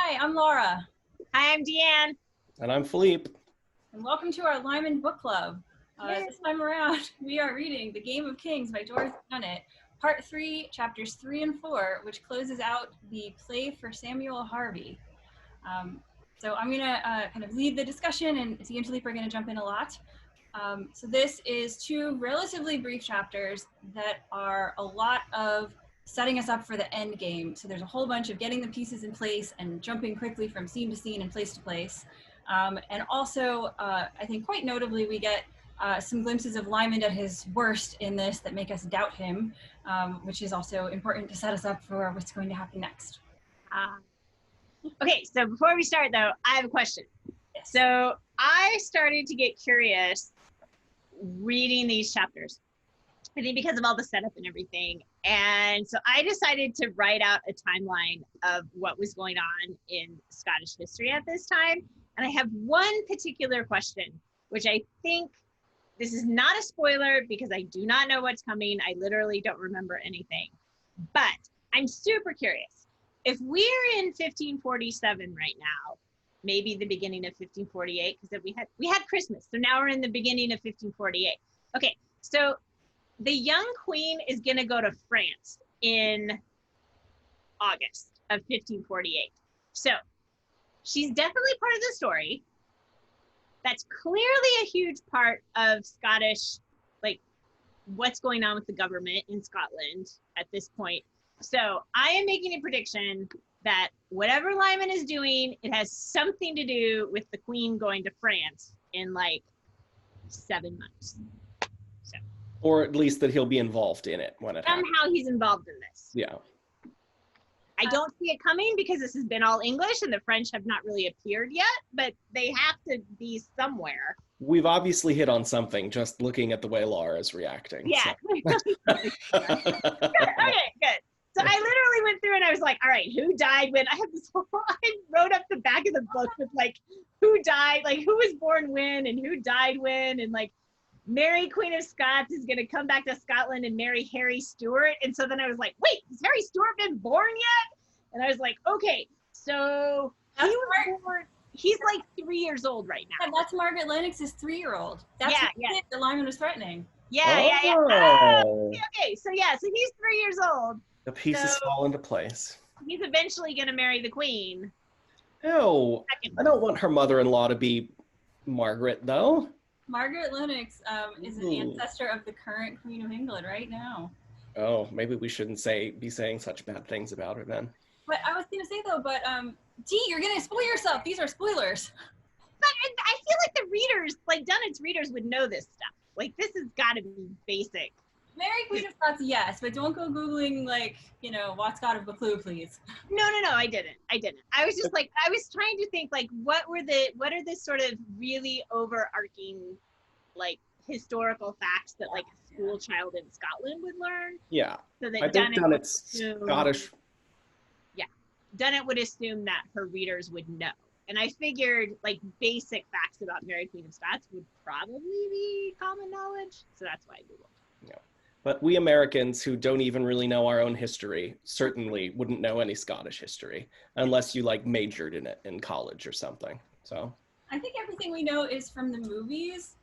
Hi, I'm Laura. Hi, I'm Deanne. And I'm Philippe. And welcome to our Lymond Book Club. This time around, we are reading The Game of Kings by Dorothy Dunnett, Part 3, Chapters 3 and 4, which closes out the play for Samuel Harvey. So I'm going to kind of lead the discussion, and Deanne and Philippe are going to jump in a lot. So this is two relatively brief chapters that are a lot of setting us up for the end game. So there's a whole bunch of getting the pieces in place and jumping quickly from scene to scene and place to place. And also, I think quite notably, we get some glimpses of Lymond at his worst in this that make us doubt him, which is also important to set us up for what's going to happen next. Okay, so before we start though, I have a question. Yes. So I started to get curious reading these chapters, I think because of all the setup and everything. And so I decided to write out a timeline of what was going on in Scottish history at this time. And I have one particular question, which I think this is not a spoiler because I do not know what's coming. I literally don't remember anything, but I'm super curious. If we're in 1547 right now, maybe the beginning of 1548, because we had Christmas. So now we're in the beginning of 1548. Okay, so the young queen is gonna go to France in August of 1548. So she's definitely part of the story. That's clearly a huge part of Scottish, like what's going on with the government in Scotland at this point. So I am making a prediction that whatever Lymond is doing, it has something to do with the queen going to France in like 7 months. So, or at least that he'll be involved in it when it happens. Somehow he's involved in this. Yeah. I don't see it coming because this has been all English and the French have not really appeared yet, but they have to be somewhere. We've obviously hit on something just looking at the way Laura's reacting. Yeah. So. Good. Okay, good. So I literally went through and I was like, all right, who died when? I have this whole, I wrote up the back of the book with like, who died, like who was born when and who died when, and like Mary Queen of Scots is gonna come back to Scotland and marry Harry Stuart. And so then I was like, wait, has Harry Stuart been born yet? And I was like, okay, so he's like 3 years old right now. Yeah, that's Margaret Lennox's 3-year-old. That's the kid that Lymond was threatening. Yeah. Oh. Okay, so yeah, so he's 3 years old. The pieces fall into place. He's eventually gonna marry the queen. Oh, I don't want her mother-in-law to be Margaret, though. Margaret Lennox is an ancestor of the current Queen of England right now. Oh, maybe we shouldn't be saying such bad things about her then. But I was gonna say though, Dee, you're gonna spoil yourself. These are spoilers. But I feel like the readers, like Dunnett's readers, would know this stuff. Like this has got to be basic. Mary Queen of Scots, yes, but don't go Googling like, Wat Scott of Buccleuch, please. No, I didn't. I was just like, I was trying to think like, what are the sort of really overarching, like historical facts that like a school child in Scotland would learn? Yeah, so that I think Dunnett's Scottish. Yeah, Dunnett would assume that her readers would know. And I figured like basic facts about Mary Queen of Scots would probably be common knowledge. So that's why I Googled. Yeah. But we Americans who don't even really know our own history certainly wouldn't know any Scottish history unless you like majored in it in college or something. So I think everything we know is from the movies.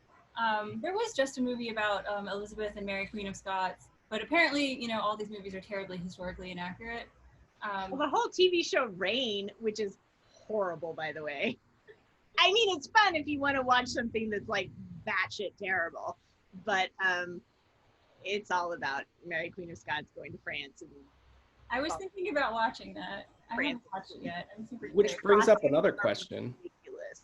There was just a movie about Elizabeth and Mary Queen of Scots, but apparently, all these movies are terribly historically inaccurate. Well, the whole TV show Reign, which is horrible, by the way. I mean, it's fun if you want to watch something that's like batshit terrible, but it's all about Mary Queen of Scots going to France. And I was thinking about watching that. I haven't watched it yet. I'm super Which curious. brings up another question. Ridiculous.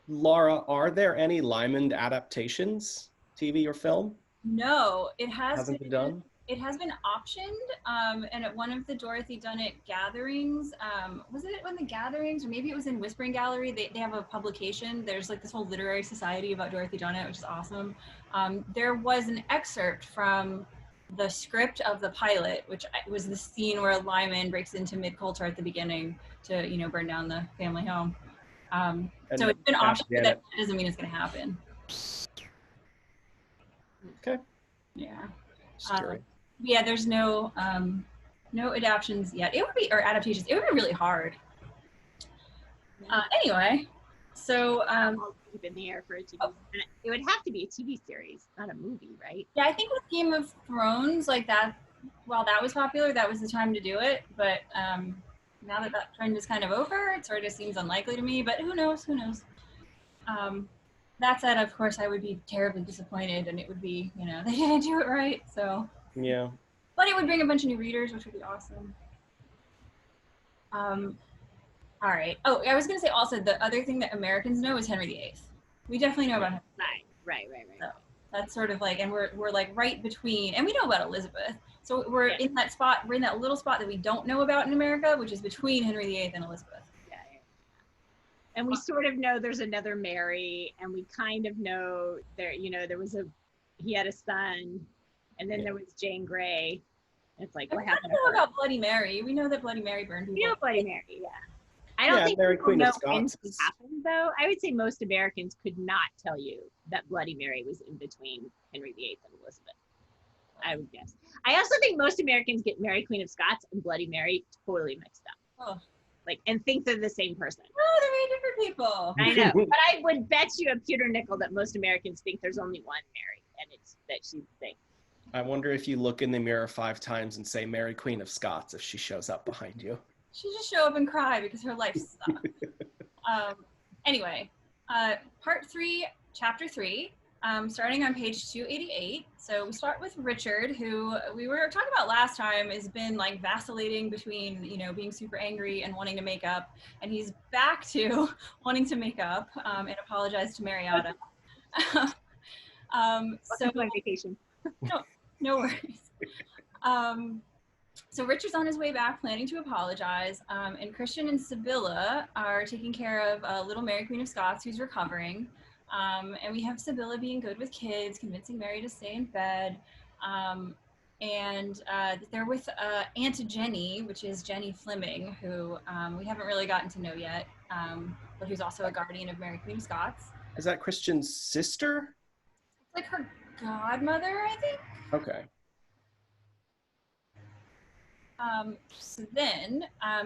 Laura, are there any Lymond adaptations, TV or film? No, it Hasn't been done? It has been optioned, and at one of the Dorothy Dunnett gatherings, was it one of the gatherings, or maybe it was in Whispering Gallery, they have a publication. There's like this whole literary society about Dorothy Dunnett, which is awesome. There was an excerpt from the script of the pilot, which was the scene where Lymond breaks into mid-culture at the beginning to, burn down the family home. So it's been optioned, but that doesn't mean it's going to happen. Okay. Yeah. Story. Yeah, there's no adaptations yet. It would be, or adaptations. It would be really hard. Anyway, so I'll keep in the air for a TV. It would have to be a TV series, not a movie, right? yeah, I think with Game of Thrones, like that, while that was popular, that was the time to do it. But now that that trend is kind of over, it sort of seems unlikely to me. But who knows? Who knows? That said, of course, I would be terribly disappointed, and it would be, you know, they didn't do it right. So Yeah. but it would bring a bunch of new readers, which would be awesome. All right. Oh, I was going to say also the other thing that Americans know is Henry VIII. We definitely know about him. Right. So that's sort of like, and we're like right between, and we know about Elizabeth. So we're in that spot, we're in that little spot that we don't know about in America, which is between Henry VIII and Elizabeth. Yeah. And we sort of know there's another Mary, and we kind of know there, you know, he had a son, and then there was Jane Grey. It's like, what happened? We know about Bloody Mary. We know that Bloody Mary burned people. We know Bloody Mary, yeah. I don't think Mary people Queen know of Scots when it happened, though. I would say most Americans could not tell you that Bloody Mary was in between Henry VIII and Elizabeth. I would guess. I also think most Americans get Mary Queen of Scots and Bloody Mary totally mixed up. Oh. Like, and think they're the same person. Oh, they're very different people. I know, but I would bet you a pewter nickel that most Americans think there's only one Mary, and it's that she's the thing. I wonder if you look in the mirror 5 times and say Mary Queen of Scots if she shows up behind you. She just show up and cry because her life sucks. Anyway, part 3, chapter 3, starting on page 288. So we start with Richard, who we were talking about last time, has been like vacillating between, you know, being super angry and wanting to make up, and he's back to wanting to make up and apologize to Mariotta. So my vacation. No worries. So Richard's on his way back, planning to apologize, and Christian and Sybilla are taking care of little Mary Queen of Scots, who's recovering. And we have Sybilla being good with kids, convincing Mary to stay in bed. And they're with Aunt Jenny, which is Jenny Fleming, who we haven't really gotten to know yet, but who's also a guardian of Mary Queen of Scots. Is that Christian's sister? It's like her godmother, I think. Okay. So then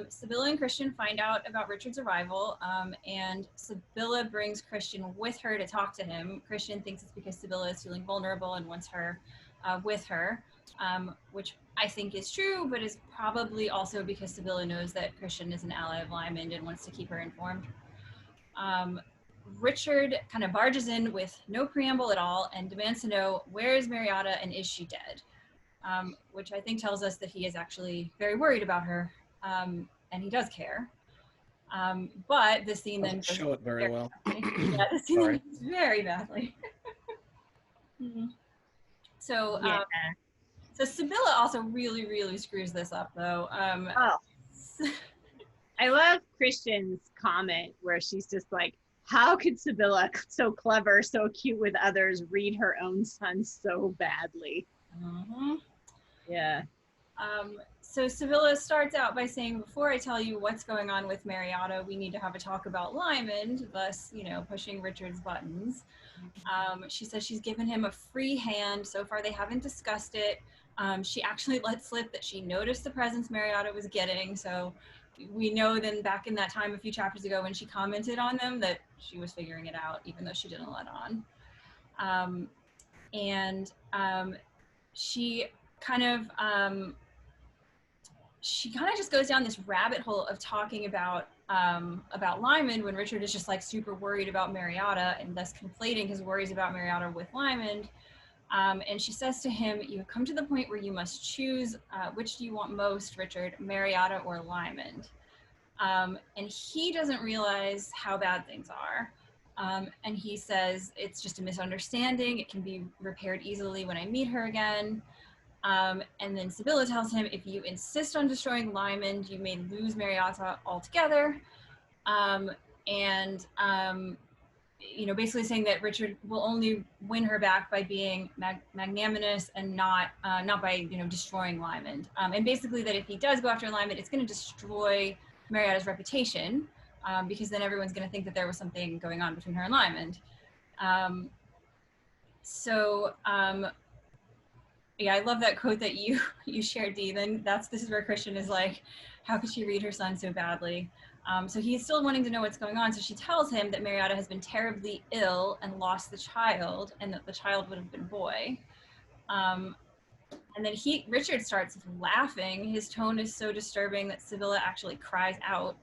Sybilla and Christian find out about Richard's arrival, and Sybilla brings Christian with her to talk to him. Christian thinks it's because Sybilla is feeling vulnerable and wants her with her, which I think is true, but is probably also because Sybilla knows that Christian is an ally of Lymond and wants to keep her informed. Richard kind of barges in with no preamble at all and demands to know, where is Mariotta and is she dead? Which I think tells us that he is actually very worried about her, and he does care. But the scene then doesn't show it very well. Yeah, the scene then goes very badly. So, so Sybilla also really, really screws this up, though. I love Christian's comment where she's just like, how could Sybilla, so clever, so cute with others, read her own son so badly? Yeah. So Sybilla starts out by saying, before I tell you what's going on with Mariotta, we need to have a talk about Lymond, thus, you know, pushing Richard's buttons. She says she's given him a free hand. So far, they haven't discussed it. She actually let slip that she noticed the presents Mariotta was getting. So we know then back in that time a few chapters ago when she commented on them that she was figuring it out, even though she didn't let on. She kind of just goes down this rabbit hole of talking about Lymond when Richard is just like super worried about Mariotta and thus conflating his worries about Mariotta with Lymond. And she says to him, you have come to the point where you must choose, which do you want most, Richard, Mariotta or Lymond? And he doesn't realize how bad things are. And he says, it's just a misunderstanding. It can be repaired easily when I meet her again. And then Sybilla tells him, if you insist on destroying Lymond, you may lose Mariotta altogether. You know, basically saying that Richard will only win her back by being magnanimous and not by, you know, destroying Lymond. And basically that if he does go after Lymond, it's going to destroy Mariotta's reputation, because then everyone's going to think that there was something going on between her and Lymond. Yeah, I love that quote that you shared, Dee. Then this is where Christian is like, How could she read her son so badly? So he's still wanting to know what's going on. So she tells him that Mariotta has been terribly ill and lost the child, and that the child would have been boy. And then Richard starts laughing. His tone is so disturbing that Sybilla actually cries out.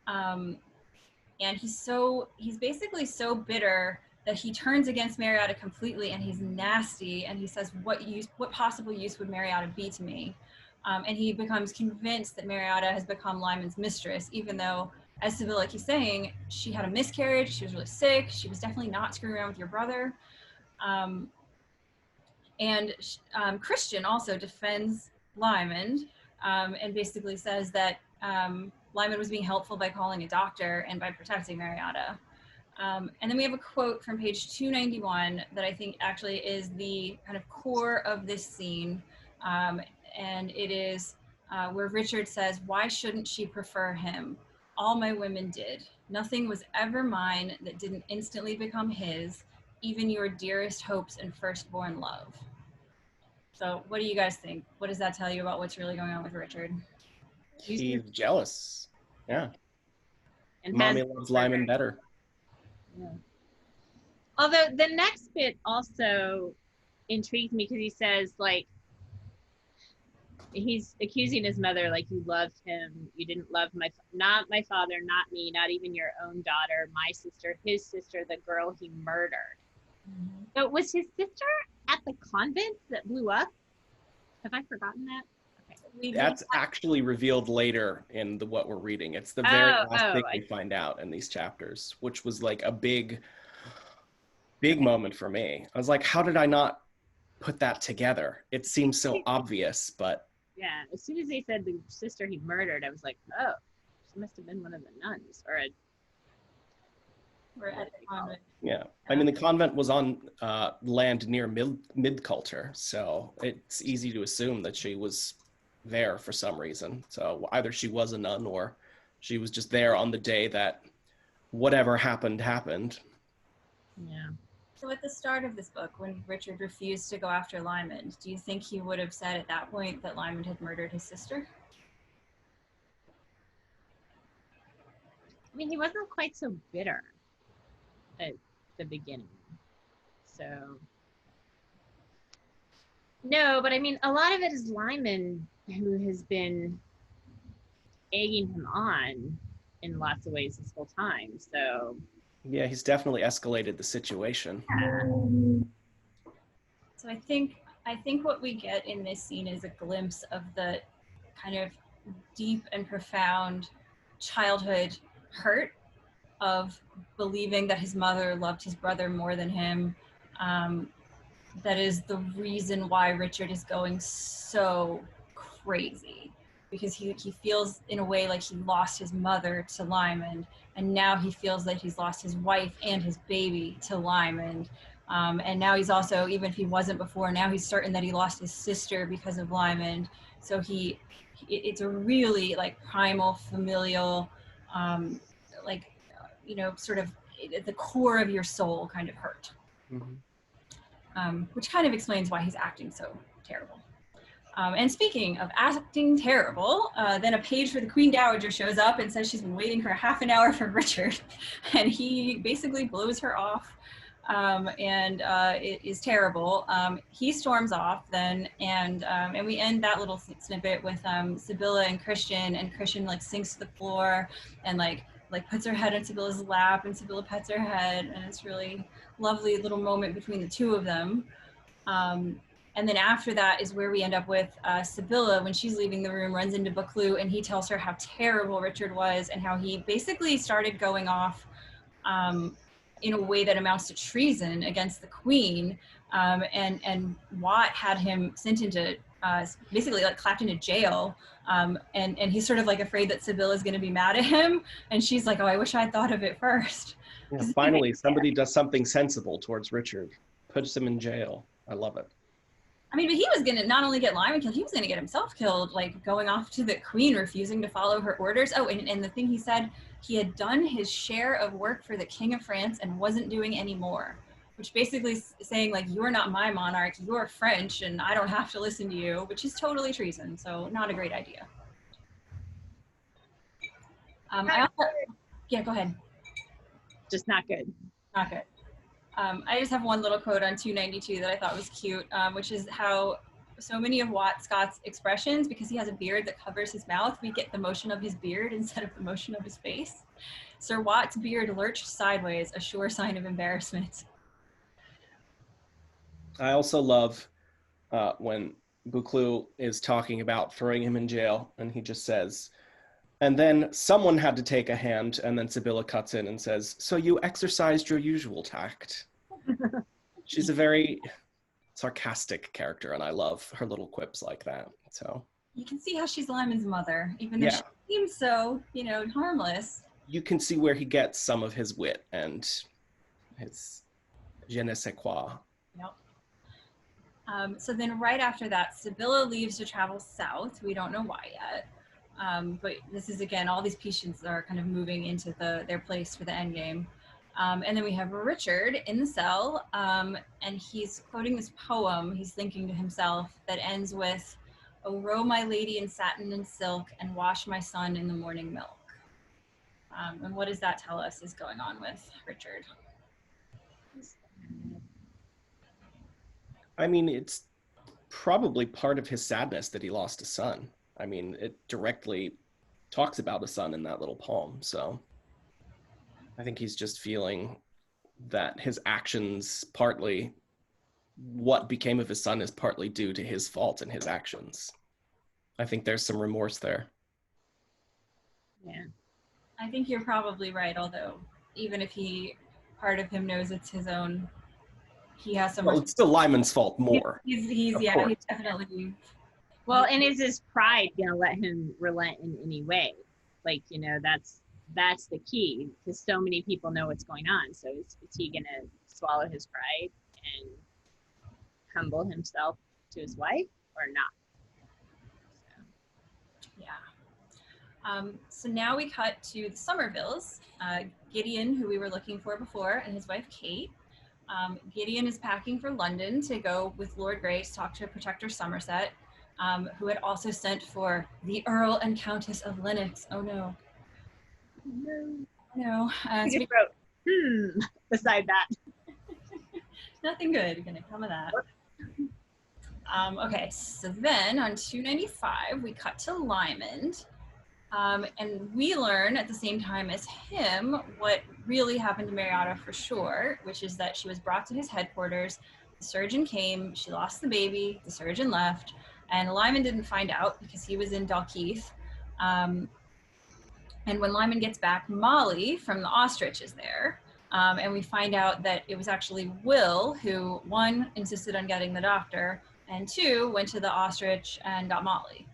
And he's basically so bitter that he turns against Mariotta completely, and he's nasty, and he says, what possible use would Mariotta be to me? And he becomes convinced that Mariotta has become Lymond's mistress, even though, as Sybilla keeps saying, she had a miscarriage, she was really sick, she was definitely not screwing around with your brother. And Christian also defends Lymond, and basically says that Lymond was being helpful by calling a doctor and by protecting Mariotta. And then we have a quote from page 291 that I think actually is the kind of core of this scene. And it is where Richard says, "Why shouldn't she prefer him? All my women did. Nothing was ever mine that didn't instantly become his, even your dearest hopes and firstborn love." So what do you guys think? What does that tell you about what's really going on with Richard? He's jealous. Yeah. And Mommy loves Lymond better. Yeah. Although the next bit also intrigues me, because he says, like, he's accusing his mother, like, you loved him, you didn't love not my father, not me, not even your own daughter, my sister, his sister, the girl he murdered. Mm-hmm. So it was his sister at the convent that blew up? Have I forgotten that? Okay. That's actually revealed later in what we're reading. It's the very last thing we find out in these chapters, which was like a big moment for me. I was like, how did I not put that together? It seems so obvious, but yeah, as soon as they said the sister he murdered, I was like, oh, she must have been one of the nuns, or at the convent. Yeah, I mean, the convent was on land near Mid-Coulter, so it's easy to assume that she was there for some reason. So either she was a nun, or she was just there on the day that whatever happened. Yeah. So at the start of this book, when Richard refused to go after Lymond, do you think he would have said at that point that Lymond had murdered his sister? I mean, he wasn't quite so bitter at the beginning. So, no, but I mean, a lot of it is Lymond who has been egging him on in lots of ways this whole time. So, yeah, he's definitely escalated the situation. Yeah. So I think what we get in this scene is a glimpse of the kind of deep and profound childhood hurt of believing that his mother loved his brother more than him. That is the reason why Richard is going so crazy, because he feels in a way like he lost his mother to Lymond, and now he feels like he's lost his wife and his baby to Lymond. And now he's also, even if he wasn't before, now he's certain that he lost his sister because of Lymond. So it's a really like primal familial, like, you know, sort of at the core of your soul kind of hurt. Mm-hmm. Which kind of explains why he's acting so terrible. And speaking of acting terrible, then a page for the Queen Dowager shows up and says she's been waiting for half an hour for Richard, and he basically blows her off, and it is terrible. He storms off then, and we end that little snippet with Sybilla and Christian like sinks to the floor and like puts her head in Sybilla's lap, and Sybilla pets her head, and it's really lovely little moment between the two of them. And then after that is where we end up with Sybilla, when she's leaving the room, runs into Buccleuch, and he tells her how terrible Richard was and how he basically started going off in a way that amounts to treason against the Queen, and Watt had him sent into basically like clapped into jail, and he's sort of like afraid that Sybilla is going to be mad at him, and she's like, oh, I wish I had thought of it first. Yeah, finally somebody does something sensible towards Richard, puts him in jail. I love it. I mean, but he was going to not only get Lymond killed, he was going to get himself killed, like going off to the Queen, refusing to follow her orders. Oh, and the thing he said, he had done his share of work for the King of France and wasn't doing any more, which basically is saying, like, you're not my monarch, you're French, and I don't have to listen to you, which is totally treason, so not a great idea. Yeah, go ahead. Just not good. Not good. I just have one little quote on 292 that I thought was cute, which is how so many of Scott's expressions, because he has a beard that covers his mouth, we get the motion of his beard instead of the motion of his face. Sir Watt's beard lurched sideways, a sure sign of embarrassment. I also love when Buccleuch is talking about throwing him in jail, and he just says, and then someone had to take a hand, and then Sybilla cuts in and says, so you exercised your usual tact. She's a very sarcastic character, and I love her little quips like that. So you can see how she's Lyman's mother, even though she seems so, harmless. You can see where he gets some of his wit and his je ne sais quoi. Yep. So then right after that, Sybilla leaves to travel south. We don't know why yet. But this is, again, all these patients are kind of moving into their place for the end game. And then we have Richard in the cell, and he's quoting this poem he's thinking to himself that ends with, "Oh, row my lady in satin and silk, and wash my son in the morning milk." And what does that tell us is going on with Richard? I mean, it's probably part of his sadness that he lost a son. I mean, it directly talks about a son in that little poem. So I think he's just feeling that his actions, partly what became of his son, is partly due to his fault and his actions. I think there's some remorse there. Yeah. I think you're probably right, although even if part of him knows it's his own, he has some... Well, it's still Lyman's fault more. He's definitely... Well, and is his pride going to let him relent in any way? Like, that's the key, because so many people know what's going on. So is he going to swallow his pride and humble himself to his wife or not? So. Yeah. So now we cut to the Somervilles. Gideon, who we were looking for before, and his wife, Kate. Gideon is packing for London to go with Lord Grey to talk to Protector Somerset, who had also sent for the Earl and Countess of Lennox. Oh no. No. He just wrote, beside that. Nothing good gonna come of that. Okay, so then on 295, we cut to Lymond. And we learn at the same time as him what really happened to Mariotta for sure, which is that she was brought to his headquarters. The surgeon came, she lost the baby, the surgeon left, and Lymond didn't find out because he was in Dalkeith. And when Lymond gets back, Molly from the Ostrich is there. And we find out that it was actually Will who, one, insisted on getting the doctor, and two, went to the Ostrich and got Molly.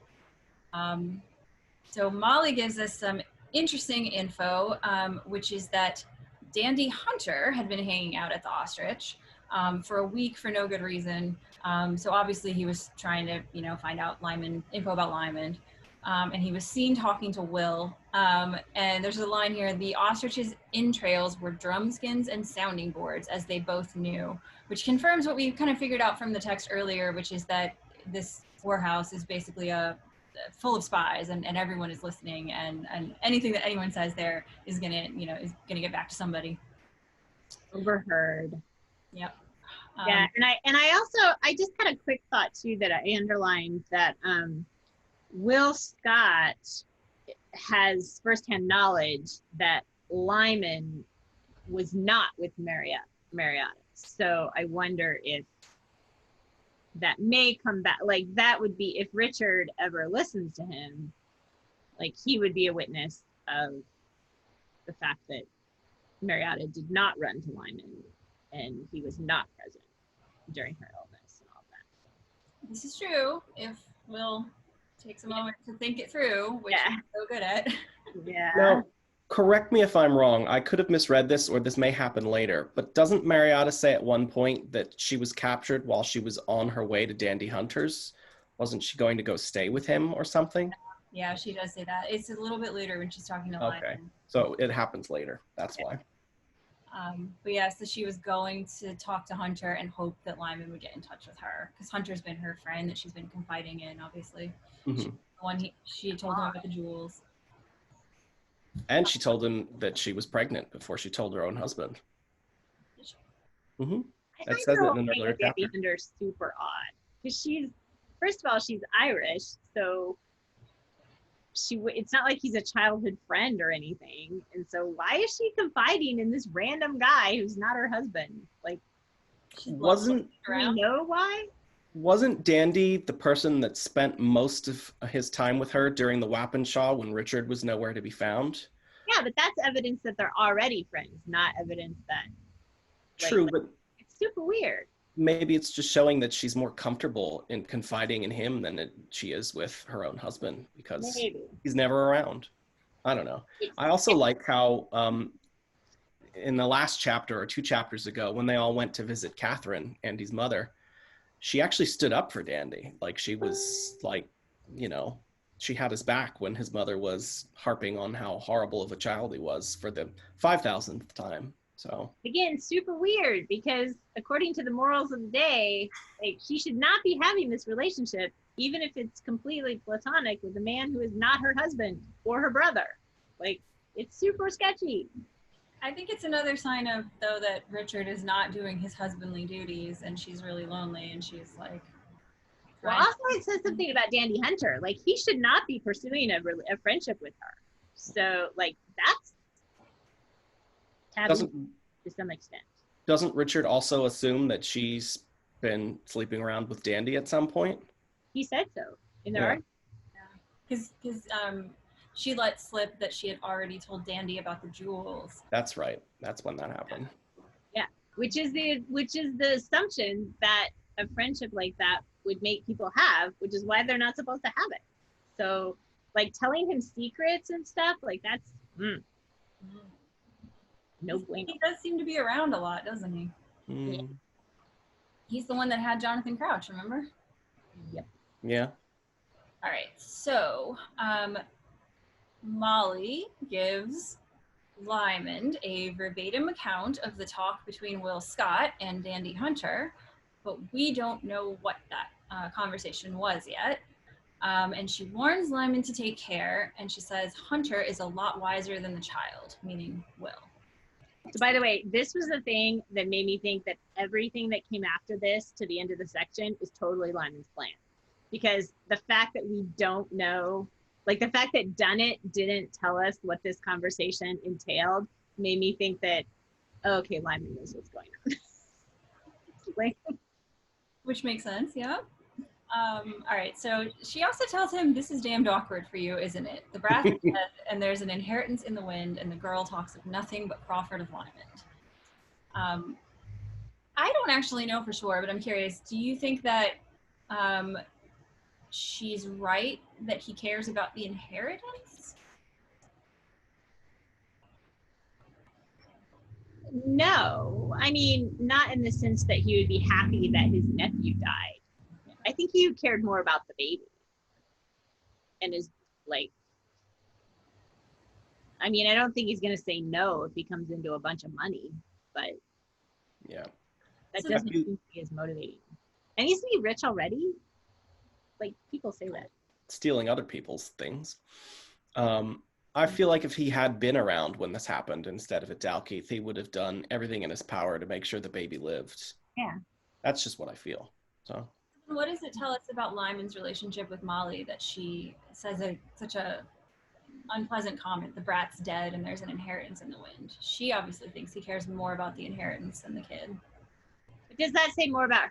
So Molly gives us some interesting info, which is that Dandy Hunter had been hanging out at the Ostrich for a week for no good reason. So obviously he was trying to, find out info about Lymond. And he was seen talking to Will. And there's a line here, the Ostrich's entrails were drumskins and sounding boards, as they both knew, which confirms what we kind of figured out from the text earlier, which is that this whorehouse is basically full of spies, and everyone is listening, and anything that anyone says there is gonna get back to somebody. Overheard. Yep. Yeah, and I just had a quick thought too that I underlined, that Will Scott has firsthand knowledge that Lymond was not with Mariotta. So I wonder if that may come back. Like, that would be, if Richard ever listens to him, like, he would be a witness of the fact that Mariotta did not run to Lymond and he was not present during her illness and all that. This is true if Will takes a moment to think it through, which he's so good at. Yeah. Now, correct me if I'm wrong. I could have misread this, or this may happen later, but doesn't Mariotta say at one point that she was captured while she was on her way to Dandy Hunter's? Wasn't she going to go stay with him or something? Yeah, she does say that. It's a little bit later when she's talking to Lymond. Okay, so it happens later. That's why. But yeah, so she was going to talk to Hunter and hope that Lymond would get in touch with her, because Hunter's been her friend that she's been confiding in, obviously. Mm-hmm. She told him about the jewels. And she told him that she was pregnant before she told her own husband. Mm-hmm. That says it in an earlier chapter. Dandy Hunter's super odd because first of all, she's Irish, so it's not like he's a childhood friend or anything. And so why is she confiding in this random guy who's not her husband? Like, do we know why? Wasn't Dandy the person that spent most of his time with her during the Wappenshaw when Richard was nowhere to be found? Yeah, but that's evidence that they're already friends, not evidence that... True, but... It's super weird. Maybe it's just showing that she's more comfortable in confiding in him than she is with her own husband because he's never around. I don't know. I also like how in the last chapter or 2 chapters ago, when they all went to visit Catherine, Andy's mother, she actually stood up for Dandy. Like she was like, you know, she had his back when his mother was harping on how horrible of a child he was for the 5,000th time. So again, super weird because according to the morals of the day, like she should not be having this relationship, even if it's completely platonic, with a man who is not her husband or her brother. Like it's super sketchy. I think it's another sign of, though, that Richard is not doing his husbandly duties and she's really lonely and she's like... Well, also it says something about Dandy Hunter. Like he should not be pursuing a friendship with her. So like that's taboo to some extent. Doesn't Richard also assume that she's been sleeping around with Dandy at some point? He said so in their argument. Yeah. Because she let slip that she had already told Dandy about the jewels. That's right. That's when that happened. Yeah, which is the assumption that a friendship like that would make people have, which is why they're not supposed to have it. So, like telling him secrets and stuff, like that's no bueno. He does seem to be around a lot, doesn't he? Yeah. He's the one that had Jonathan Crouch, remember? Yep. Yeah. All right, so Molly gives Lymond a verbatim account of the talk between Will Scott and Dandy Hunter, but we don't know what that conversation was yet. And she warns Lymond to take care, and she says Hunter is a lot wiser than the child, meaning Will. So by the way, this was the thing that made me think that everything that came after this to the end of the section is totally Lymond's plan. Because the fact that we don't know, like the fact that Dunnett didn't tell us what this conversation entailed made me think that, oh, okay, Lymond knows what's going on. Like, which makes sense, yeah. All right, so she also tells him, this is damned awkward for you, isn't it? The brass is dead, and there's an inheritance in the wind, and the girl talks of nothing but Crawford of Lymond. I don't actually know for sure, but I'm curious, do you think that she's right that he cares about the inheritance? No, I mean, not in the sense that he would be happy that his nephew died. I think he cared more about the baby and is like, I mean, I don't think he's going to say no if he comes into a bunch of money, but yeah, that doesn't seem to be as motivating. And isn't he rich already? Like people say that. Stealing other people's things. I feel like if he had been around when this happened instead of at Dalkeith, he would have done everything in his power to make sure the baby lived. Yeah. That's just what I feel. So. What does it tell us about Lymond's relationship with Molly that she says such a unpleasant comment, the brat's dead and there's an inheritance in the wind? She obviously thinks he cares more about the inheritance than the kid. Does that say more about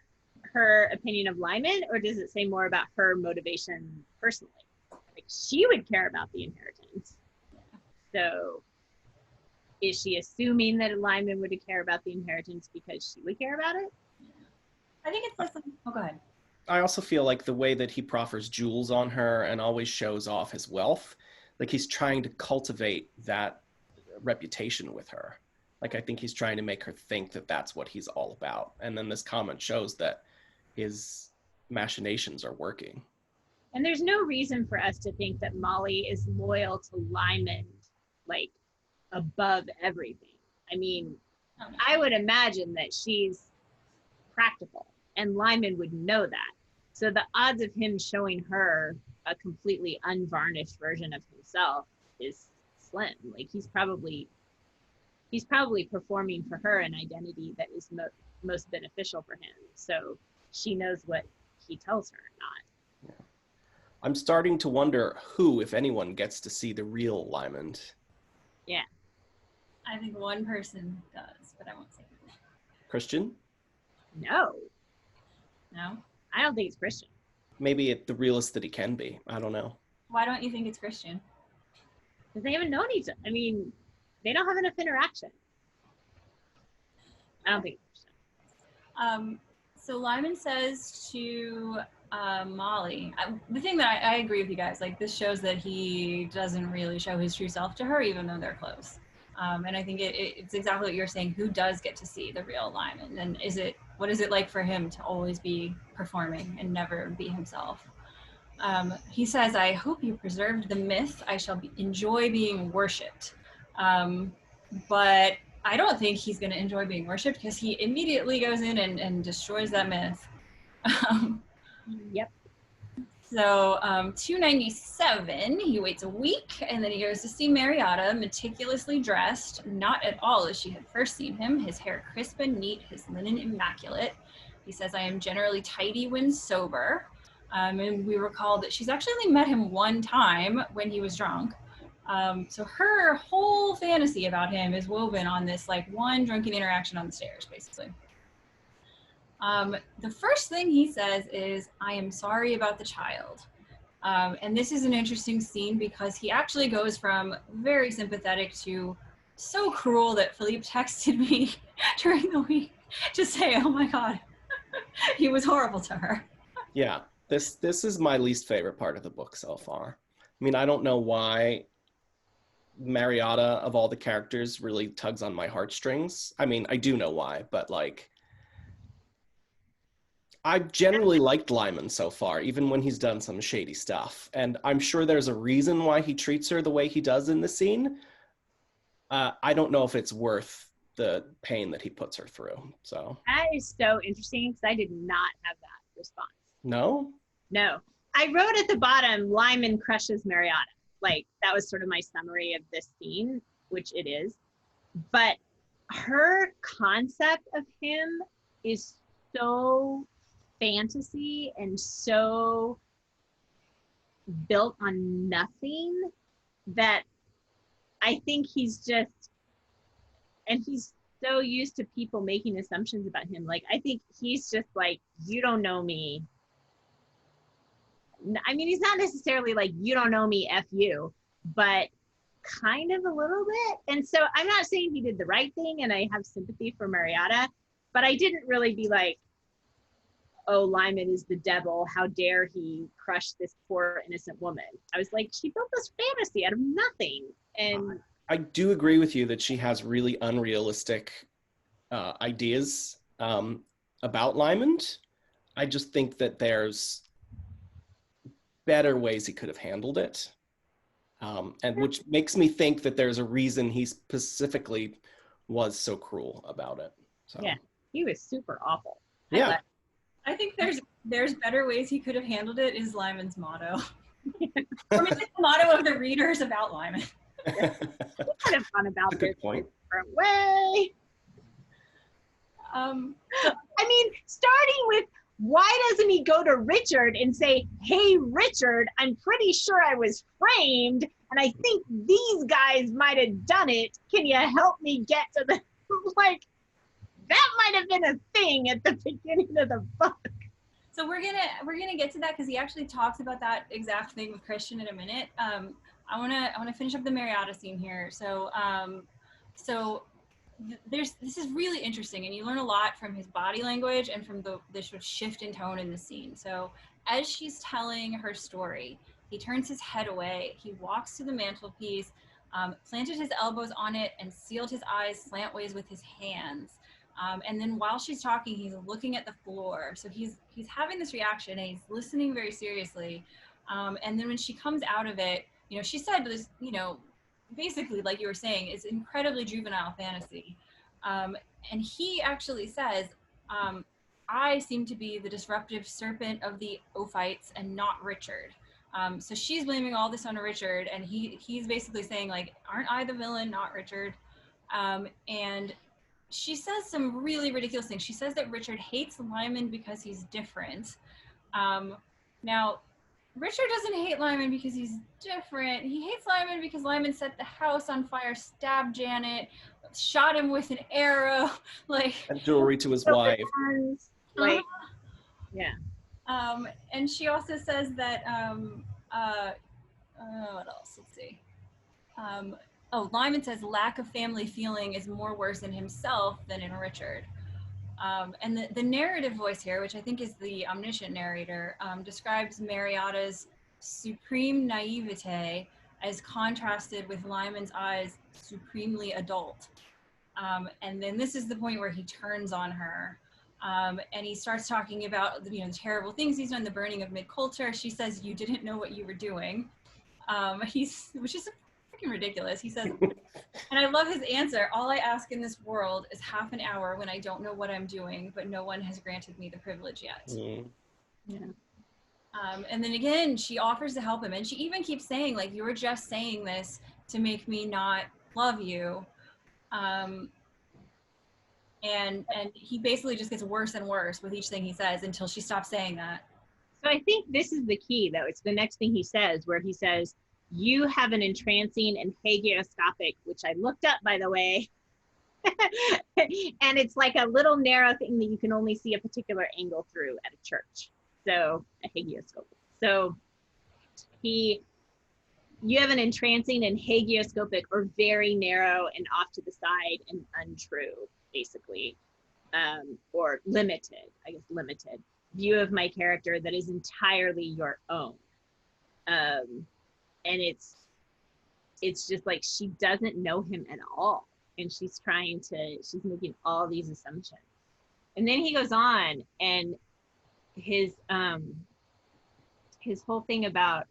her opinion of Lymond, or does it say more about her motivation personally? Like she would care about the inheritance. So is she assuming that Lymond would care about the inheritance because she would care about it? I think it's this. Oh, go ahead. I also feel like the way that he proffers jewels on her and always shows off his wealth, like he's trying to cultivate that reputation with her. Like I think he's trying to make her think that that's what he's all about. And then this comment shows that his machinations are working. And there's no reason for us to think that Molly is loyal to Lymond, like above everything. I mean, I would imagine that she's practical. And Lymond would know that. So the odds of him showing her a completely unvarnished version of himself is slim. Like he's probably performing for her an identity that is most beneficial for him. So she knows what he tells her, not. Yeah. I'm starting to wonder who, if anyone, gets to see the real Lymond. Yeah. I think one person does, but I won't say who. Christian? No. No? I don't think it's Christian. Maybe the realist that he can be. I don't know. Why don't you think it's Christian? Because they haven't known each other. I mean, they don't have enough interaction. I don't think it's Christian. So Lymond says to Molly, the thing that I agree with you guys, like this shows that he doesn't really show his true self to her, even though they're close. And I think it's exactly what you're saying. Who does get to see the real Lymond? And what is it like for him to always be performing and never be himself? He says, I hope you preserved the myth. I shall enjoy being worshipped. But I don't think he's going to enjoy being worshipped because he immediately goes in and destroys that myth. Yep. So 297, he waits a week and then he goes to see Mariotta, meticulously dressed, not at all as she had first seen him, his hair crisp and neat, his linen immaculate. He says, I am generally tidy when sober. And we recall that she's actually only met him one time when he was drunk. So her whole fantasy about him is woven on this like one drunken interaction on the stairs, basically. The first thing he says is, I am sorry about the child. And this is an interesting scene because he actually goes from very sympathetic to so cruel that Philippe texted me during the week to say, oh my God, he was horrible to her. Yeah, this is my least favorite part of the book so far. I mean, I don't know why Mariotta, of all the characters, really tugs on my heartstrings. I mean, I do know why, but like, I've generally liked Lymond so far, even when he's done some shady stuff. And I'm sure there's a reason why he treats her the way he does in the scene. I don't know if it's worth the pain that he puts her through, so. That is so interesting because I did not have that response. No? No. I wrote at the bottom, Lymond crushes Mariotta. Like, that was sort of my summary of this scene, which it is. But her concept of him is so fantasy and so built on nothing that I think he's just, and he's so used to people making assumptions about him. Like, I think he's just like, you don't know me. I mean, he's not necessarily like, you don't know me, F you, but kind of a little bit. And so I'm not saying he did the right thing and I have sympathy for Mariotta, but I didn't really be like, oh, Lymond is the devil. How dare he crush this poor innocent woman? I was like, she built this fantasy out of nothing. And I do agree with you that she has really unrealistic ideas about Lymond. I just think that there's better ways he could have handled it. And which makes me think that there's a reason he specifically was so cruel about it. So. Yeah, he was super awful. Yeah. I think there's better ways he could have handled it is Lymond's motto. Or maybe it's the motto of the readers about Lymond. Kind of fun about That's a this good point. different way. I mean, starting with, why doesn't he go to Richard and say, hey, Richard, I'm pretty sure I was framed, and I think these guys might have done it. Can you help me get to the, like, that might have been a thing at the beginning of the book. So we're gonna get to that because he actually talks about that exact thing with Christian in a minute. I wanna finish up the Mariotta scene here. So this is really interesting, and you learn a lot from his body language and from the sort of shift in tone in the scene. So as she's telling her story, he turns his head away. He walks to the mantelpiece, planted his elbows on it, and sealed his eyes slantways with his hands. And then while she's talking, he's looking at the floor. So he's having this reaction and he's listening very seriously. And then when she comes out of it, you know, she said this, you know, basically, like you were saying, it's incredibly juvenile fantasy. And he actually says, I seem to be the disruptive serpent of the Ophites and not Richard. So she's blaming all this on Richard, and he's basically saying, like, aren't I the villain, not Richard? And she says some really ridiculous things. She says that Richard hates Lymond because he's different. Now, Richard doesn't hate Lymond because he's different. He hates Lymond because Lymond set the house on fire, stabbed Janet, shot him with an arrow, like, and jewelry to his wife. Like, yeah. And she also says that what else? Let's see. Lymond says lack of family feeling is more worse in himself than in Richard. And the narrative voice here, which I think is the omniscient narrator, describes Mariotta's supreme naivete as contrasted with Lymond's eyes supremely adult. And then this is the point where he turns on her. And he starts talking about, the terrible things he's done, the burning of mid-culture. She says, "You didn't know what you were doing." Which is freaking ridiculous. He says, and I love his answer, "All I ask in this world is half an hour when I don't know what I'm doing, but no one has granted me the privilege yet." Yeah. And then again, she offers to help him. And she even keeps saying, like, "You were just saying this to make me not love you." And he basically just gets worse and worse with each thing he says until she stops saying that. So I think this is the key, though. It's the next thing he says, where he says, "You have an entrancing and hagioscopic," which I looked up, by the way. And it's like a little narrow thing that you can only see a particular angle through at a church. So a hagioscope. So you have an entrancing and hagioscopic, or very narrow and off to the side and untrue, basically, or limited view of my character that is entirely your own. And it's just like, she doesn't know him at all, and she's making all these assumptions. And then he goes on, and his whole thing about,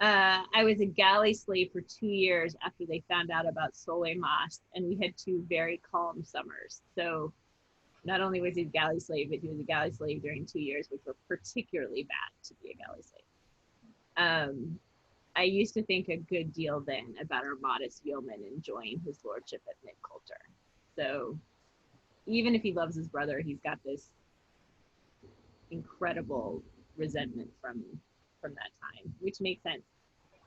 I was a galley slave for 2 years after they found out about Solemas, and we had 2 very calm summers. So not only was he a galley slave, but he was a galley slave during 2 years, which were particularly bad to be a galley slave. I used to think a good deal then about our modest yeoman enjoying his lordship at mid-culture. So even if he loves his brother, he's got this incredible resentment from that time, which makes sense.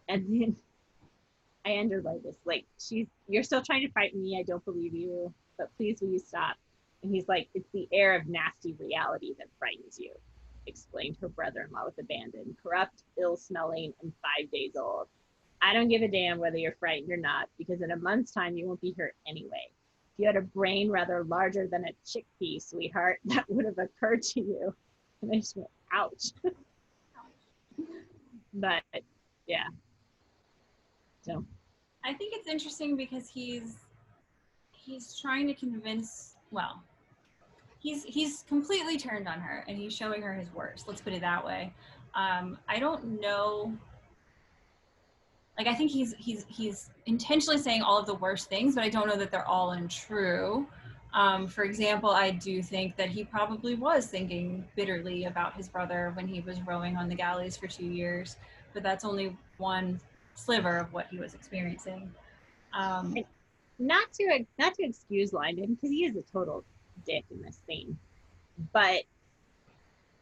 And then I end her like this, like, "You're still trying to frighten me. I don't believe you, but please will you stop?" And he's like, "It's the air of nasty reality that frightens you," explained her brother-in-law with abandon. "Corrupt, ill-smelling, and 5 days old. I don't give a damn whether you're frightened or not, because in a month's time you won't be hurt anyway. If you had a brain rather larger than a chickpea, sweetheart, that would have occurred to you." And I just went, ouch. But yeah. So I think it's interesting because he's trying to convince, well, he's completely turned on her, and he's showing her his worst. Let's put it that way. I don't know. Like, I think he's intentionally saying all of the worst things, but I don't know that they're all untrue. For example, I do think that he probably was thinking bitterly about his brother when he was rowing on the galleys for 2 years, but that's only one sliver of what he was experiencing. Not to excuse Lymond, because he is a total dick in this scene, but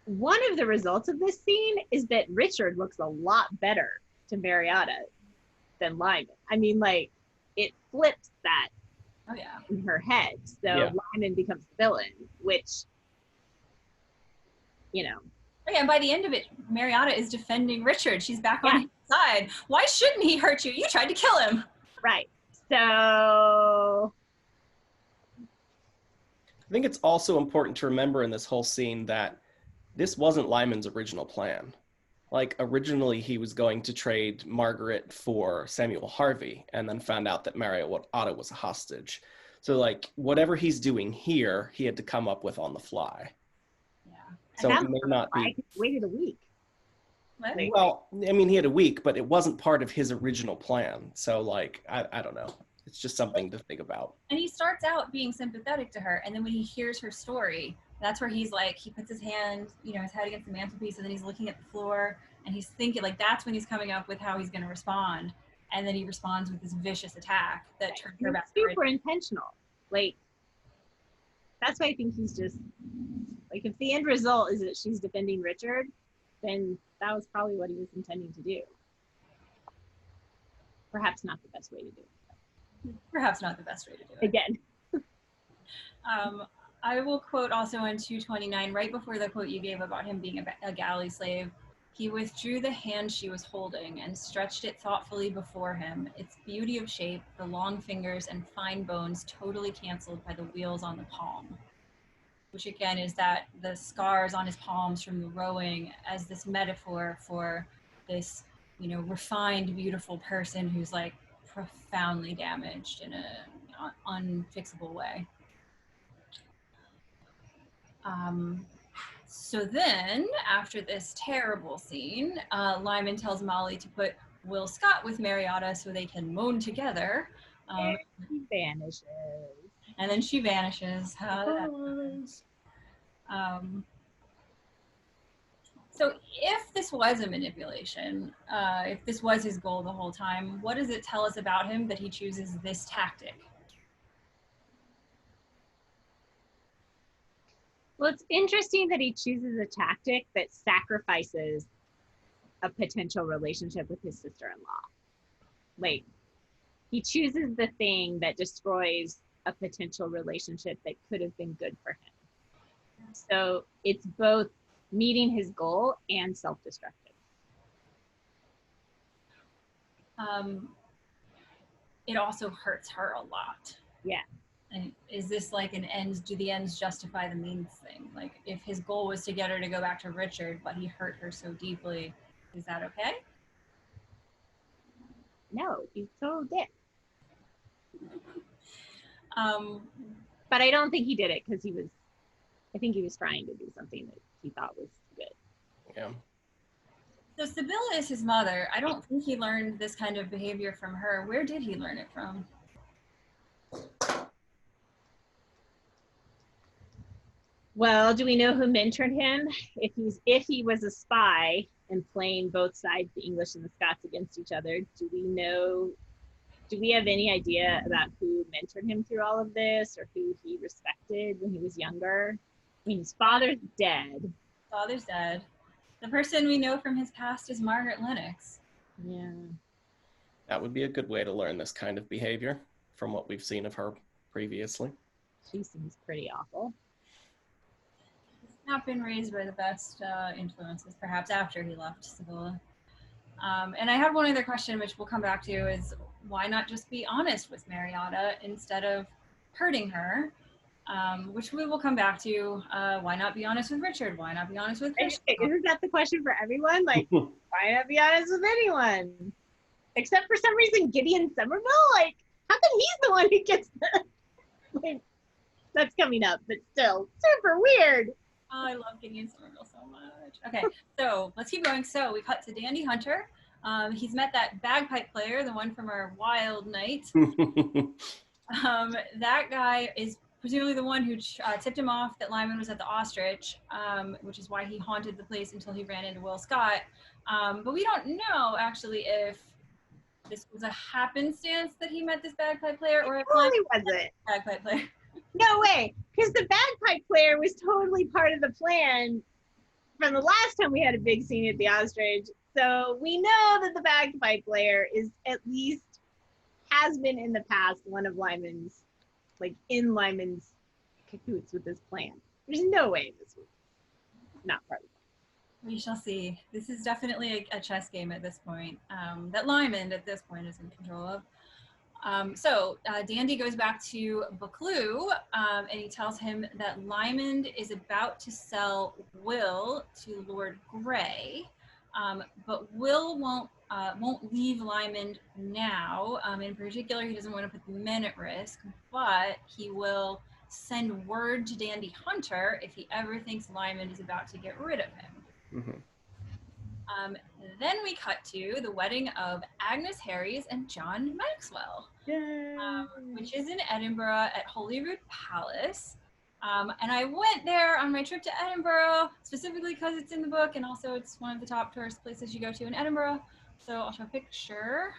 one of the results of this scene is that Richard looks a lot better to Mariotta than Lymond. I mean, like, it flips that in her head. So Lymond becomes the villain, which, and by the end of it, Mariotta is defending Richard. She's back on his side. Why shouldn't he hurt you? You tried to kill him. Right. So I think it's also important to remember in this whole scene that this wasn't Lymond's original plan. Like, originally he was going to trade Margaret for Samuel Harvey, and then found out that Mariotta was a hostage. So, like, whatever he's doing here, he had to come up with on the fly. Yeah. So it may not be. I waited a week. What? Well, I mean, he had a week, but it wasn't part of his original plan. So, like, I don't know. It's just something to think about. And he starts out being sympathetic to her, and then when he hears her story, that's where he's like, he puts his hand, his head against the mantelpiece, and then he's looking at the floor, and he's thinking, like, that's when he's coming up with how he's going to respond. And then he responds with this vicious attack that turns her back. Super intentional. Like, that's why I think he's just, like, if the end result is that she's defending Richard, then that was probably what he was intending to do. Perhaps not the best way to do it. Perhaps not the best way to do it. Again. I will quote also on 229, right before the quote you gave about him being a galley slave. He withdrew the hand she was holding and stretched it thoughtfully before him, its beauty of shape, the long fingers and fine bones totally canceled by the wheels on the palm. Which again is that the scars on his palms from the rowing as this metaphor for this, you know, refined, beautiful person who's like profoundly damaged in an unfixable way. So then, after this terrible scene, Lymond tells Molly to put Will Scott with Mariotta so they can moan together. And he vanishes. And then she vanishes. So if this was a manipulation, if this was his goal the whole time, what does it tell us about him that he chooses this tactic? Well, it's interesting that he chooses a tactic that sacrifices a potential relationship with his sister-in-law. Like, he chooses the thing that destroys a potential relationship that could have been good for him. So it's both meeting his goal and self-destructive. It also hurts her a lot. Yeah. And is this like an ends, do the ends justify the means thing? Like, if his goal was to get her to go back to Richard, but he hurt her so deeply, is that okay? No, he's so dick. But I don't think he did it because I think he was trying to do something that he thought was good. Yeah. So Sybilla is his mother. I don't think he learned this kind of behavior from her. Where did he learn it from? Well, do we know who mentored him? If he was a spy and playing both sides, the English and the Scots, against each other, do we have any idea about who mentored him through all of this, or who he respected when he was younger? I mean, his father's dead. Father's dead. The person we know from his past is Margaret Lennox. Yeah. That would be a good way to learn this kind of behavior from what we've seen of her previously. She seems pretty awful. Not been raised by the best influences, perhaps, after he left Sybilla. And I had one other question, which we'll come back to, is why not just be honest with Mariotta instead of hurting her? Which we will come back to. Why not be honest with Richard? Why not be honest with Christian? Isn't that the question for everyone? Like, why not be honest with anyone? Except for some reason, Gideon Somerville? Like, how come he's the one who gets the... Like, that's coming up, but still, super weird. Oh, I love Gideon Somerville so much. Okay, so let's keep going. So we cut to Dandy Hunter. He's met that bagpipe player, the one from our wild night. That guy is presumably the one who tipped him off that Lymond was at the Ostrich, which is why he haunted the place until he ran into Will Scott. But we don't know, actually, if this was a happenstance that he met this bagpipe player, or if totally wasn't. Bagpipe player. No way, because the bagpipe player was totally part of the plan from the last time we had a big scene at the Ostrich. So we know that the bagpipe player is at least, has been in the past, one of Lymond's, like in Lymond's cahoots with this plan. There's no way this was not part of it. We shall see. This is definitely a chess game at this point, that Lymond at this point is in control of. So Dandy goes back to Buccleuch, and he tells him that Lymond is about to sell Will to Lord Grey, but Will won't leave Lymond now. In particular, he doesn't want to put the men at risk, but he will send word to Dandy Hunter if he ever thinks Lymond is about to get rid of him. Mm-hmm. Then we cut to the wedding of Agnes Harries and John Maxwell, which is in Edinburgh at Holyrood Palace. And I went there on my trip to Edinburgh, specifically because it's in the book, and also it's one of the top tourist places you go to in Edinburgh. So I'll show a picture.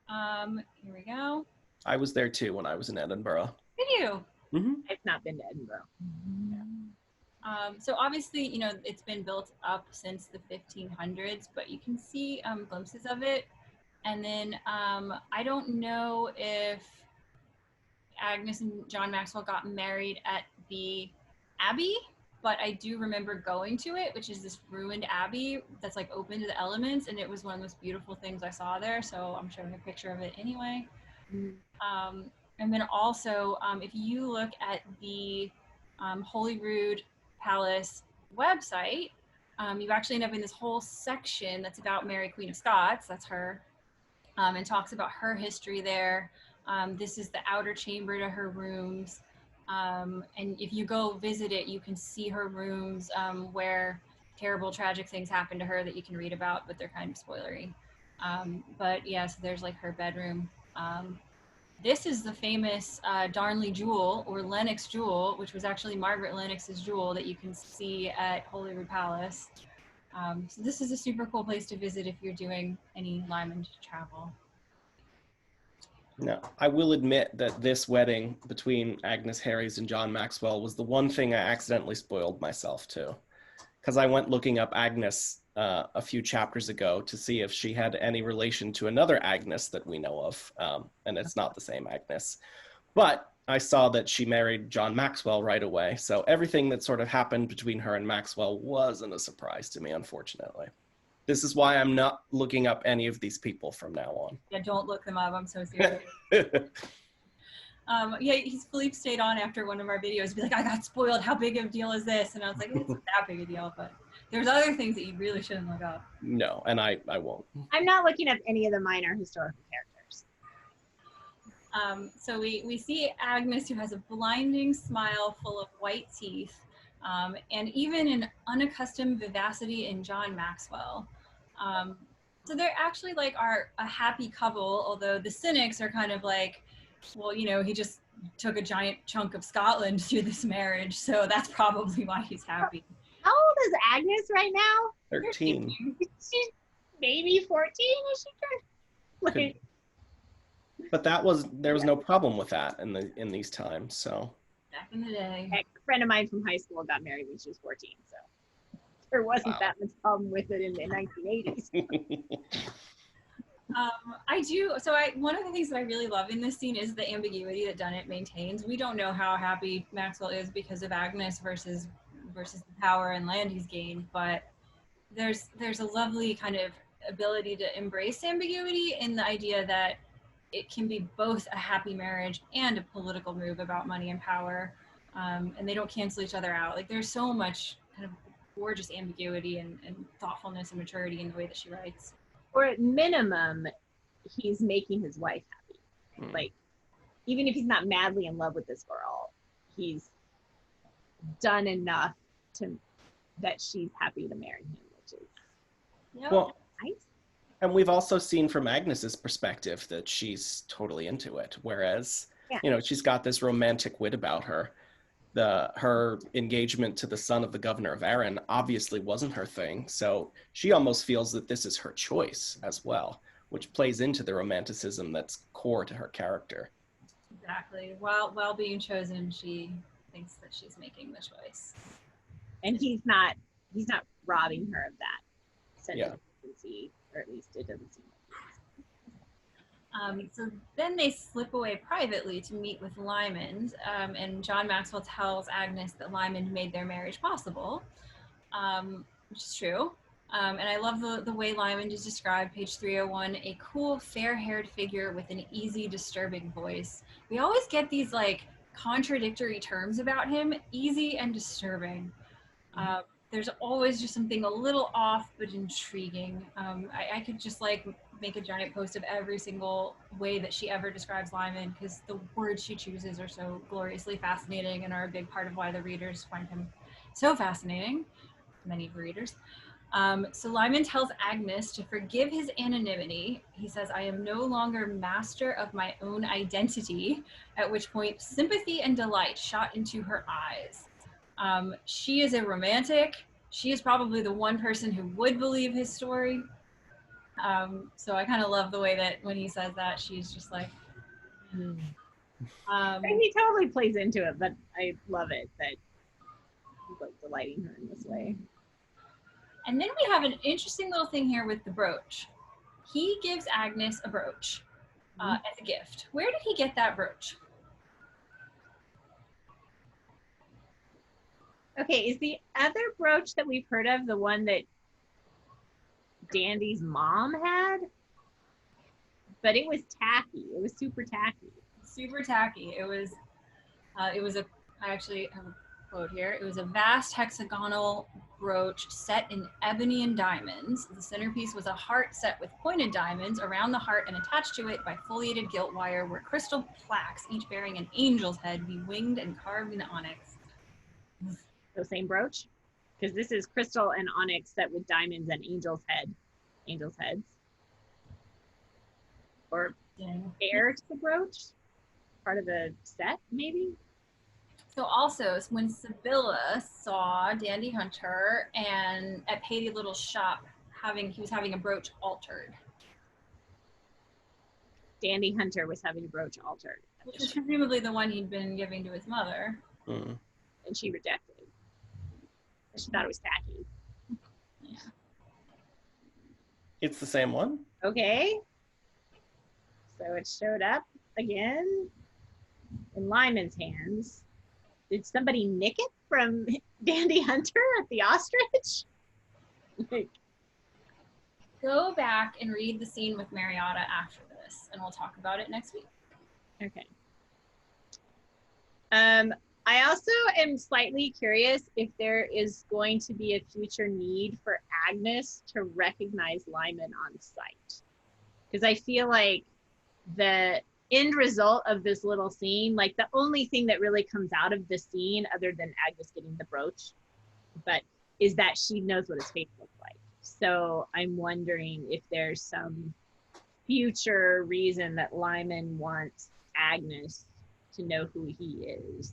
Here we go. I was there too when I was in Edinburgh. Did you? Mm-hmm. I've not been to Edinburgh. So obviously, you know, it's been built up since the 1500s, but you can see glimpses of it. And then I don't know if Agnes and John Maxwell got married at the Abbey, but I do remember going to it, which is this ruined abbey that's like open to the elements, and it was one of the most beautiful things I saw there. So I'm showing a picture of it anyway. And then also, if you look at the Holyrood Palace website, you actually end up in this whole section that's about Mary, Queen of Scots. That's her, and talks about her history there. This is the outer chamber to her rooms. And if you go visit it, you can see her rooms where terrible, tragic things happen to her that you can read about, but they're kind of spoilery. But yeah, so there's like her bedroom. This is the famous Darnley jewel, or Lennox jewel, which was actually Margaret Lennox's jewel that you can see at Holyrood Palace. So this is a super cool place to visit if you're doing any Lymond travel. No, I will admit that this wedding between Agnes Harries and John Maxwell was the one thing I accidentally spoiled myself to. Because I went looking up Agnes a few chapters ago to see if she had any relation to another Agnes that we know of, and it's not the same Agnes. But I saw that she married John Maxwell right away, so everything that sort of happened between her and Maxwell wasn't a surprise to me, unfortunately. This is why I'm not looking up any of these people from now on. Yeah, don't look them up. I'm so serious. Yeah, Philippe stayed on after one of our videos, be like, I got spoiled. How big of a deal is this? And I was like, it's not that big a deal, but there's other things that you really shouldn't look up. No, and I won't. I'm not looking up any of the minor historical characters. So we see Agnes, who has a blinding smile full of white teeth, and even an unaccustomed vivacity in John Maxwell. So they're actually like a happy couple, although the cynics are kind of like, well, you know, he just took a giant chunk of Scotland through this marriage, so that's probably why he's happy. How old is Agnes right now? 13. She's maybe 14, is she? Like, but there was no problem with that in these times, so. Back in the day. A friend of mine from high school got married when she was 14, so there wasn't that much problem with it in the 1980s. One of the things that I really love in this scene is the ambiguity that Dunnett maintains. We don't know how happy Maxwell is because of Agnes versus the power and land he's gained, but there's a lovely kind of ability to embrace ambiguity in the idea that it can be both a happy marriage and a political move about money and power, and they don't cancel each other out. Like, there's so much kind of gorgeous ambiguity and thoughtfulness and maturity in the way that she writes. Or at minimum, he's making his wife happy. Like, even if he's not madly in love with this girl, he's done enough that she's happy to marry him, which is nice. And we've also seen from Agnes's perspective that she's totally into it, whereas you know, she's got this romantic wit about her. Her engagement to the son of the governor of Arran obviously wasn't her thing, so she almost feels that this is her choice as well, which plays into the romanticism that's core to her character. Exactly. While being chosen, she thinks that she's making the choice. And he's not robbing her of that sense of urgency, or at least it doesn't seem like. So then they slip away privately to meet with Lymond, and John Maxwell tells Agnes that Lymond made their marriage possible, which is true. And I love the way Lymond is described, page 301, a cool, fair-haired figure with an easy, disturbing voice. We always get these like contradictory terms about him, easy and disturbing. There's always just something a little off but intriguing. I could just like make a giant post of every single way that she ever describes Lymond, because the words she chooses are so gloriously fascinating and are a big part of why the readers find him so fascinating, many readers. So Lymond tells Agnes to forgive his anonymity. He says, I am no longer master of my own identity, at which point sympathy and delight shot into her eyes. She is a romantic. She is probably the one person who would believe his story. So I kind of love the way that when he says that, she's just like, he totally plays into it, but I love it that he's like delighting her in this way. And then we have an interesting little thing here with the brooch. He gives Agnes a brooch as a gift. Where did he get that brooch? Okay, is the other brooch that we've heard of the one that Dandy's mom had? But it was tacky. It was super tacky. Super tacky. It was I actually have a quote here. It was a vast hexagonal brooch set in ebony and diamonds. The centerpiece was a heart set with pointed diamonds around the heart, and attached to it by foliated gilt wire were crystal plaques, each bearing an angel's head, bewinged and carved in onyx. The same brooch? Because this is crystal and onyx set with diamonds and angel's heads. Or heir to the brooch? Part of the set, maybe? So also, when Sybilla saw Dandy Hunter and at Patty Little's shop, he was having a brooch altered. Dandy Hunter was having a brooch altered. Which is presumably the one he'd been giving to his mother. And she rejected. She thought it was tacky. Yeah. It's the same one? Okay. So it showed up again in Lymond's hands. Did somebody nick it from Dandy Hunter at the ostrich? Go back and read the scene with Mariotta after this, and we'll talk about it next week. Okay. I also am slightly curious if there is going to be a future need for Agnes to recognize Lymond on sight. Because I feel like the end result of this little scene, like the only thing that really comes out of the scene other than Agnes getting the brooch, but is that she knows what his face looks like. So I'm wondering if there's some future reason that Lymond wants Agnes to know who he is.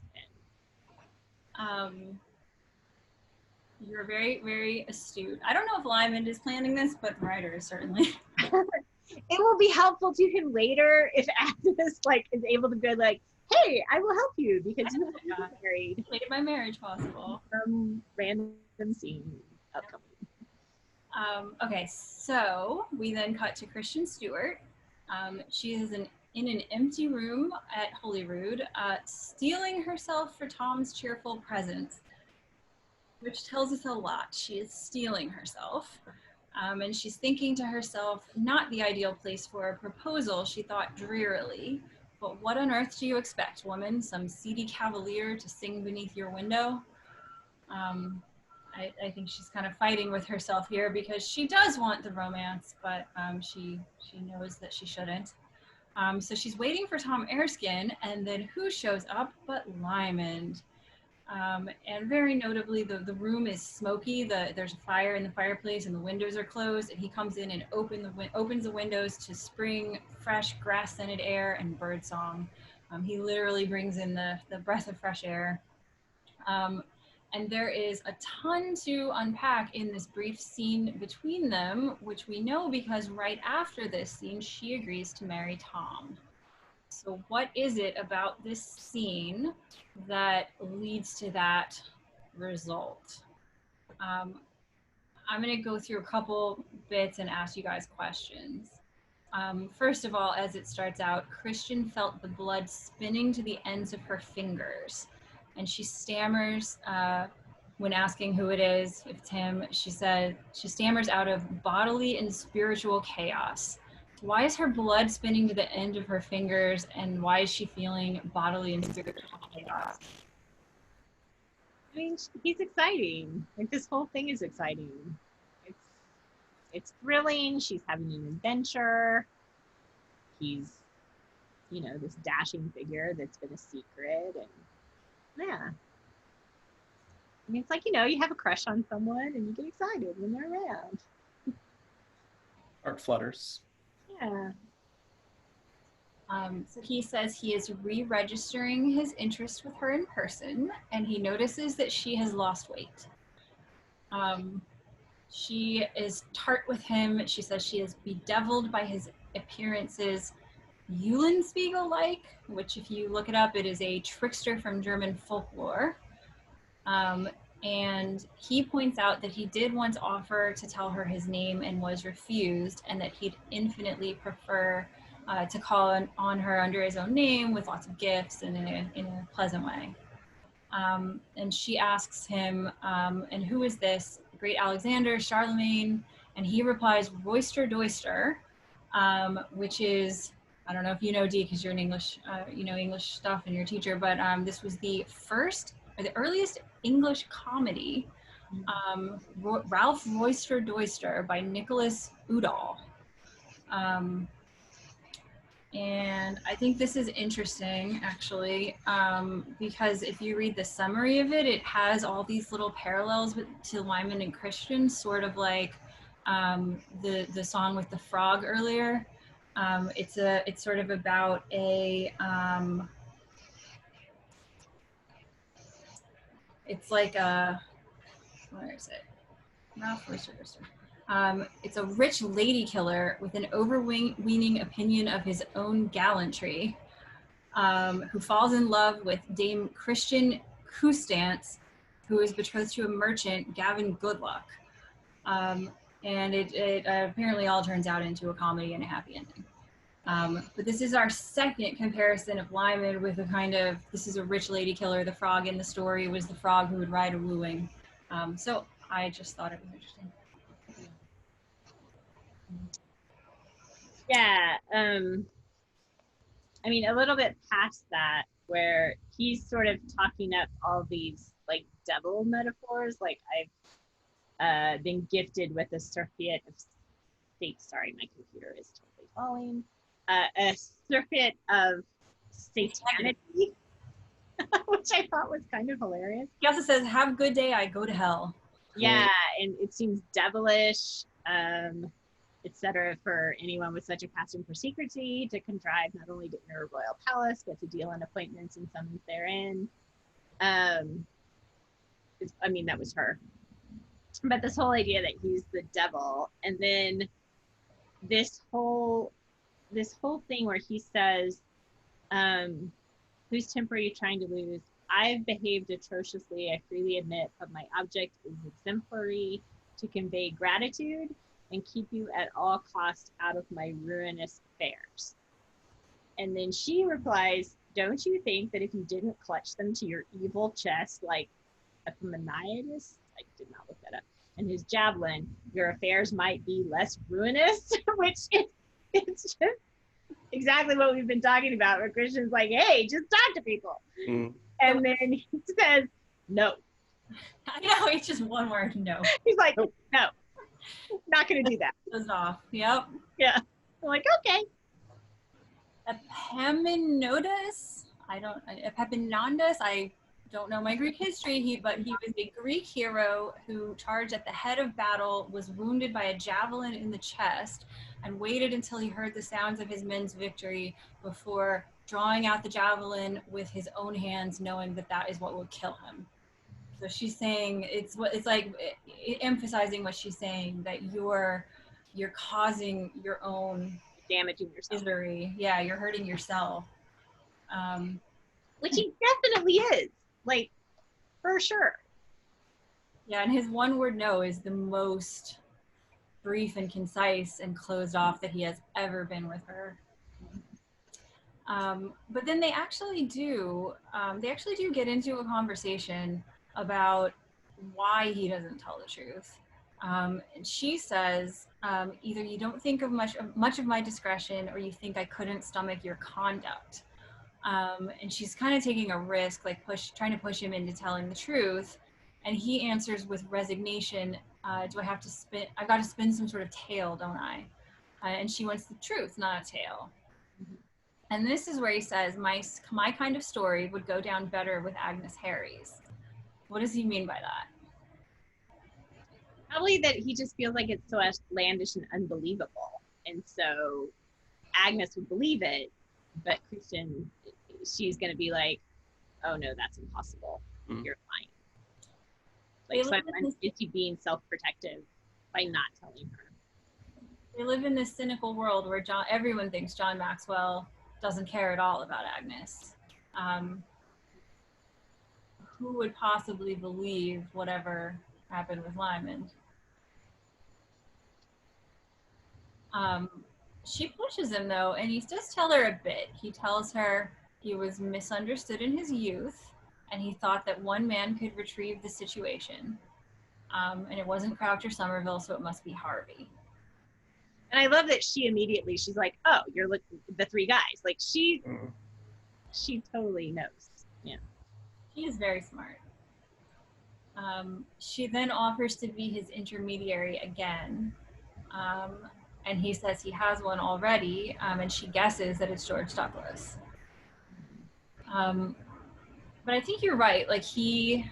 You're very, very astute. I don't know if Lymond is planning this, but the writer is certainly. It will be helpful to him later if Agnes is able to go like, hey, I will help you because you have got married. Made my marriage possible. Random scene upcoming. Okay, so we then cut to Christian Stewart. She is in an empty room at Holyrood, steeling herself for Tom's cheerful presence, which tells us a lot. She is steeling herself. And she's thinking to herself, not the ideal place for a proposal, she thought drearily. But what on earth do you expect, woman? Some seedy cavalier to sing beneath your window? I think she's kind of fighting with herself here because she does want the romance, but she knows that she shouldn't. So she's waiting for Tom Erskine, and then who shows up but Lymond? And very notably, the room is smoky. There's a fire in the fireplace, and the windows are closed. And he comes in and opens the windows to spring, fresh, grass-scented air and birdsong. He literally brings in the breath of fresh air. And there is a ton to unpack in this brief scene between them, which we know because right after this scene, she agrees to marry Tom. So what is it about this scene that leads to that result? I'm going to go through a couple bits and ask you guys questions. First of all, as it starts out, Christian felt the blood spinning to the ends of her fingers, and she stammers when asking who it is, if it's him. She stammers out of bodily and spiritual chaos. Why is her blood spinning to the end of her fingers, and why is she feeling bodily and spiritual chaos? I mean, he's exciting. This whole thing is exciting. It's thrilling. She's having an adventure. He's, this dashing figure that's been a secret, and yeah. I mean, it's like, you know, you have a crush on someone and you get excited when they're around. Heart flutters. Yeah. So he says he is re-registering his interest with her in person, and he notices that she has lost weight. She is tart with him. She says she is bedeviled by his appearances, Eulenspiegel-like, which if you look it up, it is a trickster from German folklore. And he points out that he did once offer to tell her his name and was refused, and that he'd infinitely prefer to call on her under his own name with lots of gifts and in a pleasant way. And she asks him, and who is this? Great Alexander, Charlemagne? And he replies, Royster Doyster, which is, I don't know if you know, Dee, because you're an English, you know English stuff and you're a teacher, but this was the first, or the earliest English comedy, Ralph Royster Doyster by Nicholas Udall. And I think this is interesting, actually, because if you read the summary of it, it has all these little parallels to Lymond and Christian, sort of like the song with the frog earlier. It's sort of about a it's like a, where is it? Ralph Royster. It's a rich lady killer with an overweening opinion of his own gallantry, who falls in love with Dame Christian Custance, who is betrothed to a merchant, Gavin Goodluck. And it apparently all turns out into a comedy and a happy ending. But this is our second comparison of Lymond with a kind of, this is a rich lady killer. The frog in the story was the frog who would ride a wooing. So I just thought it was interesting. Yeah. I mean, a little bit past that, where he's sort of talking up all these like devil metaphors. Like I've been gifted with a surfeit of state. Sorry, my computer is totally falling. A surfeit of satanity, which I thought was kind of hilarious. He also says, "Have a good day. I go to hell." Yeah, and it seems devilish. Etc., for anyone with such a passion for secrecy, to contrive not only to enter a royal palace, but to deal in appointments and summons therein. I mean, that was her. But this whole idea that he's the devil, and then this whole thing where he says, whose temper are you trying to lose? I've behaved atrociously, I freely admit, but my object is exemplary, to convey gratitude and keep you at all costs out of my ruinous affairs. And then she replies, don't you think that if you didn't clutch them to your evil chest like Epaminondas, I did not look that up, and his javelin, your affairs might be less ruinous, which it's just exactly what we've been talking about, where Christian's like, hey, just talk to people. And then he says, no. I know, it's just one word, no. He's like, no. Not gonna do that. Goes off. Yep. Yeah. I'm like, okay. Epaminondas. Epaminondas. I don't know my Greek history. But he was a Greek hero who charged at the head of battle, was wounded by a javelin in the chest, and waited until he heard the sounds of his men's victory before drawing out the javelin with his own hands, knowing that that is what would kill him. So she's saying it's emphasizing what she's saying, that you're causing your own damaging yourself. Misery. Yeah, you're hurting yourself. Which he definitely is, like, for sure. Yeah, and his one word no is the most brief and concise and closed off that he has ever been with her. But then they actually do get into a conversation about why he doesn't tell the truth. And she says, either you don't think of much of my discretion, or you think I couldn't stomach your conduct. And she's kind of taking a risk, like trying to push him into telling the truth. And he answers with resignation, I've got to spin some sort of tale, don't I? And she wants the truth, not a tale. Mm-hmm. And this is where he says, my kind of story would go down better with Agnes Harry's. What does he mean by that? Probably that he just feels like it's so outlandish and unbelievable. And so Agnes would believe it, but Christian, she's going to be like, oh no, that's impossible. You're lying. Like, so is he being self-protective by not telling her? We live in this cynical world where everyone thinks John Maxwell doesn't care at all about Agnes. Who would possibly believe whatever happened with Lymond? She pushes him though, and he does tell her a bit. He tells her he was misunderstood in his youth, and he thought that one man could retrieve the situation. And it wasn't Crouch or Somerville, so it must be Harvey. And I love that she's like, oh, you're looking the three guys. Like she totally knows. Yeah. She is very smart. She then offers to be his intermediary again. And he says he has one already, and she guesses that it's George Douglas. But I think you're right. Like he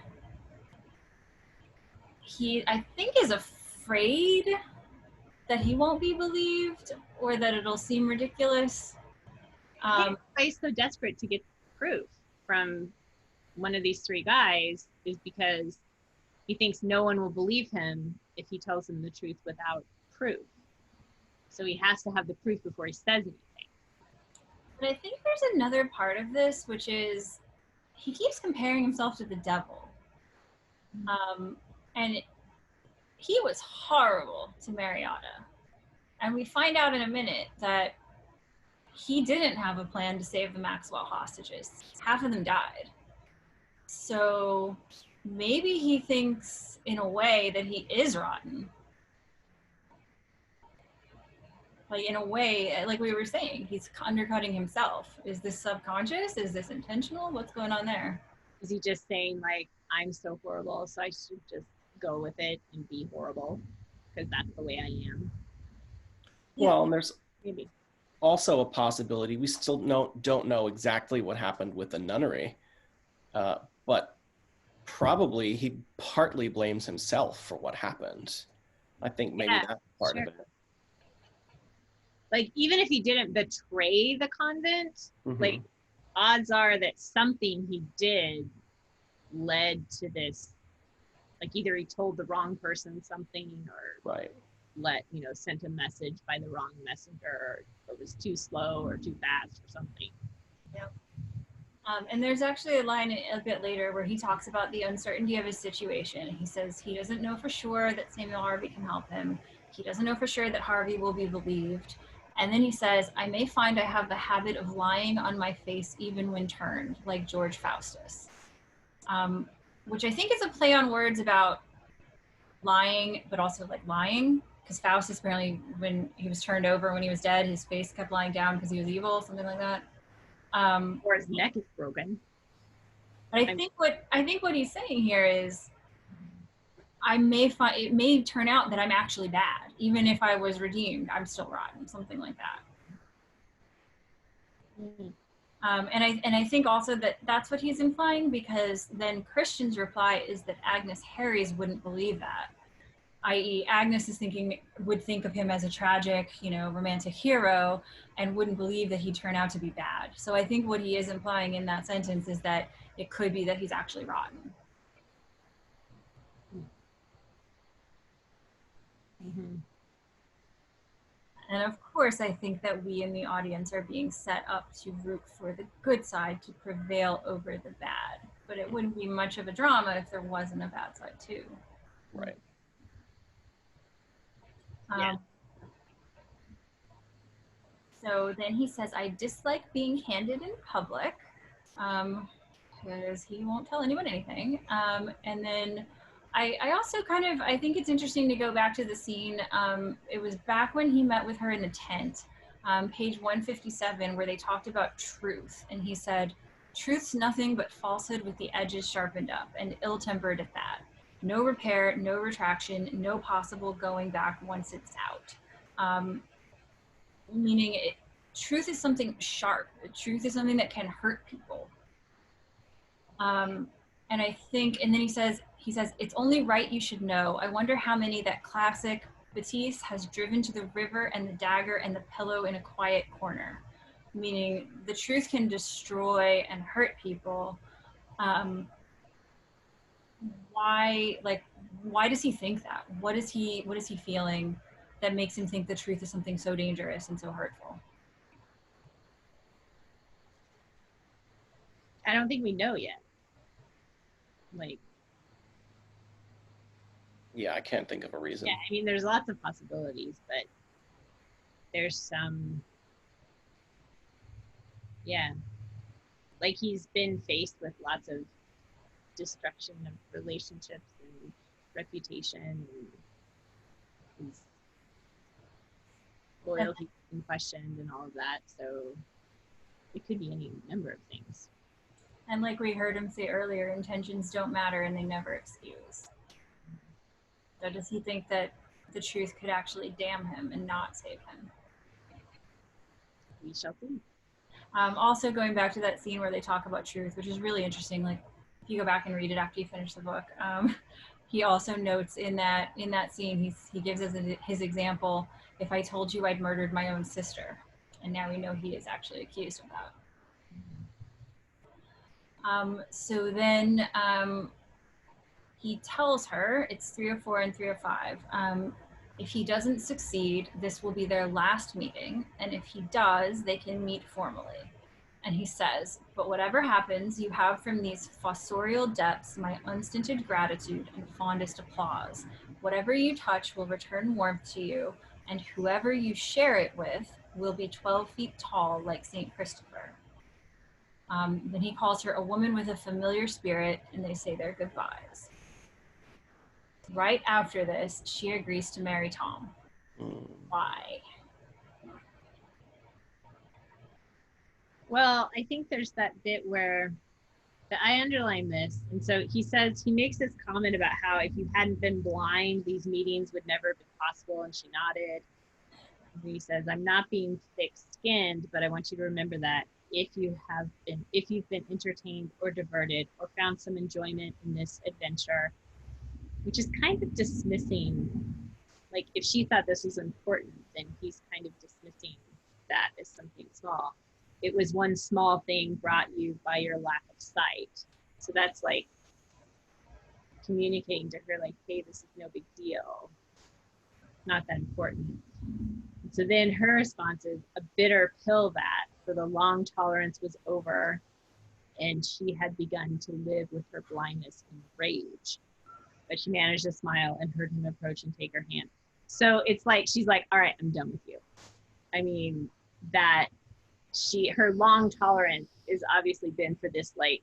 I think is afraid that he won't be believed or that it'll seem ridiculous. He's so desperate to get proof from one of these three guys is because he thinks no one will believe him if he tells them the truth without proof. So he has to have the proof before he says anything. But I think there's another part of this, which is he keeps comparing himself to the devil. And he was horrible to Mariotta. And we find out in a minute that he didn't have a plan to save the Maxwell hostages. Half of them died. So maybe he thinks in a way that he is rotten. Like in a way, like we were saying, he's undercutting himself. Is this subconscious? Is this intentional? What's going on there? Is he just saying like, I'm so horrible, so I should just go with it and be horrible because that's the way I am? Well, and there's maybe also a possibility. We still don't know exactly what happened with the nunnery, but probably he partly blames himself for what happened. I think maybe that's part of it. Like, even if he didn't betray the convent, like, odds are that something he did led to this. Like, either he told the wrong person something, or sent a message by the wrong messenger, or was too slow or too fast or something. Yep. And there's actually a line a bit later where he talks about the uncertainty of his situation. He says he doesn't know for sure that Samuel Harvey can help him. He doesn't know for sure that Harvey will be believed. And then he says, I may find I have the habit of lying on my face even when turned, like George Faustus. Which I think is a play on words about lying, but also like lying. Because Faustus apparently, when he was turned over, when he was dead, his face kept lying down because he was evil, something like that. Or his neck is broken. But I think what he's saying here is, it may turn out that I'm actually bad. Even if I was redeemed, I'm still rotten, something like that. And I think also that that's what he's implying, because then Christian's reply is that Agnes Harries wouldn't believe that. I.e., Agnes would think of him as a tragic, romantic hero, and wouldn't believe that he'd turn out to be bad. So I think what he is implying in that sentence is that it could be that he's actually rotten. And of course, I think that we in the audience are being set up to root for the good side to prevail over the bad. But it wouldn't be much of a drama if there wasn't a bad side too. Right. So then he says, I dislike being handed in public, because he won't tell anyone anything. And then I also I think it's interesting to go back to the scene. It was back when he met with her in the tent, page 157, where they talked about truth. And he said, truth's nothing but falsehood with the edges sharpened up and ill-tempered at that. No repair, no retraction, no possible going back once it's out. Meaning truth is something sharp. Truth is something that can hurt people. And And I think, and then he says, it's only right you should know. I wonder how many that classic Batiste has driven to the river and the dagger and the pillow in a quiet corner. Meaning the truth can destroy and hurt people. Why does he think that? What is he feeling that makes him think the truth is something so dangerous and so hurtful? I don't think we know yet. Like, yeah, I can't think of a reason. Yeah, I mean, there's lots of possibilities, but there's some, yeah, like he's been faced with lots of destruction of relationships and reputation, and his loyalty being questioned and all of that. So it could be any number of things. And like we heard him say earlier, intentions don't matter and they never excuse. So does he think that the truth could actually damn him and not save him? We shall see. Also going back to that scene where they talk about truth, which is really interesting. Like if you go back and read it after you finish the book, he also notes in that scene, he gives us his example. If I told you I'd murdered my own sister, and now we know he is actually accused of that. So then he tells her, it's 304 and 305, if he doesn't succeed, this will be their last meeting, and if he does, they can meet formally. And he says, but whatever happens, you have from these fossorial depths my unstinted gratitude and fondest applause. Whatever you touch will return warmth to you, and whoever you share it with will be 12 feet tall like St. Christopher. Then he calls her a woman with a familiar spirit, and they say their goodbyes. Right after this, she agrees to marry Tom. Why? Well, I think there's that bit where I underline this. And so he says, he makes this comment about how if you hadn't been blind, these meetings would never have been possible. And she nodded. And he says, I'm not being thick-skinned, but I want you to remember that if you've been entertained or diverted or found some enjoyment in this adventure, which is kind of dismissing, like if she thought this was important, then he's kind of dismissing that as something small. It was one small thing brought you by your lack of sight. So that's like communicating to her like, hey, this is no big deal. Not that important. So then her response is a bitter pill that, for the long tolerance was over, and she had begun to live with her blindness and rage. But she managed to smile and heard him approach and take her hand. So it's like, she's like, all right, I'm done with you. I mean, that her long tolerance is obviously been for this like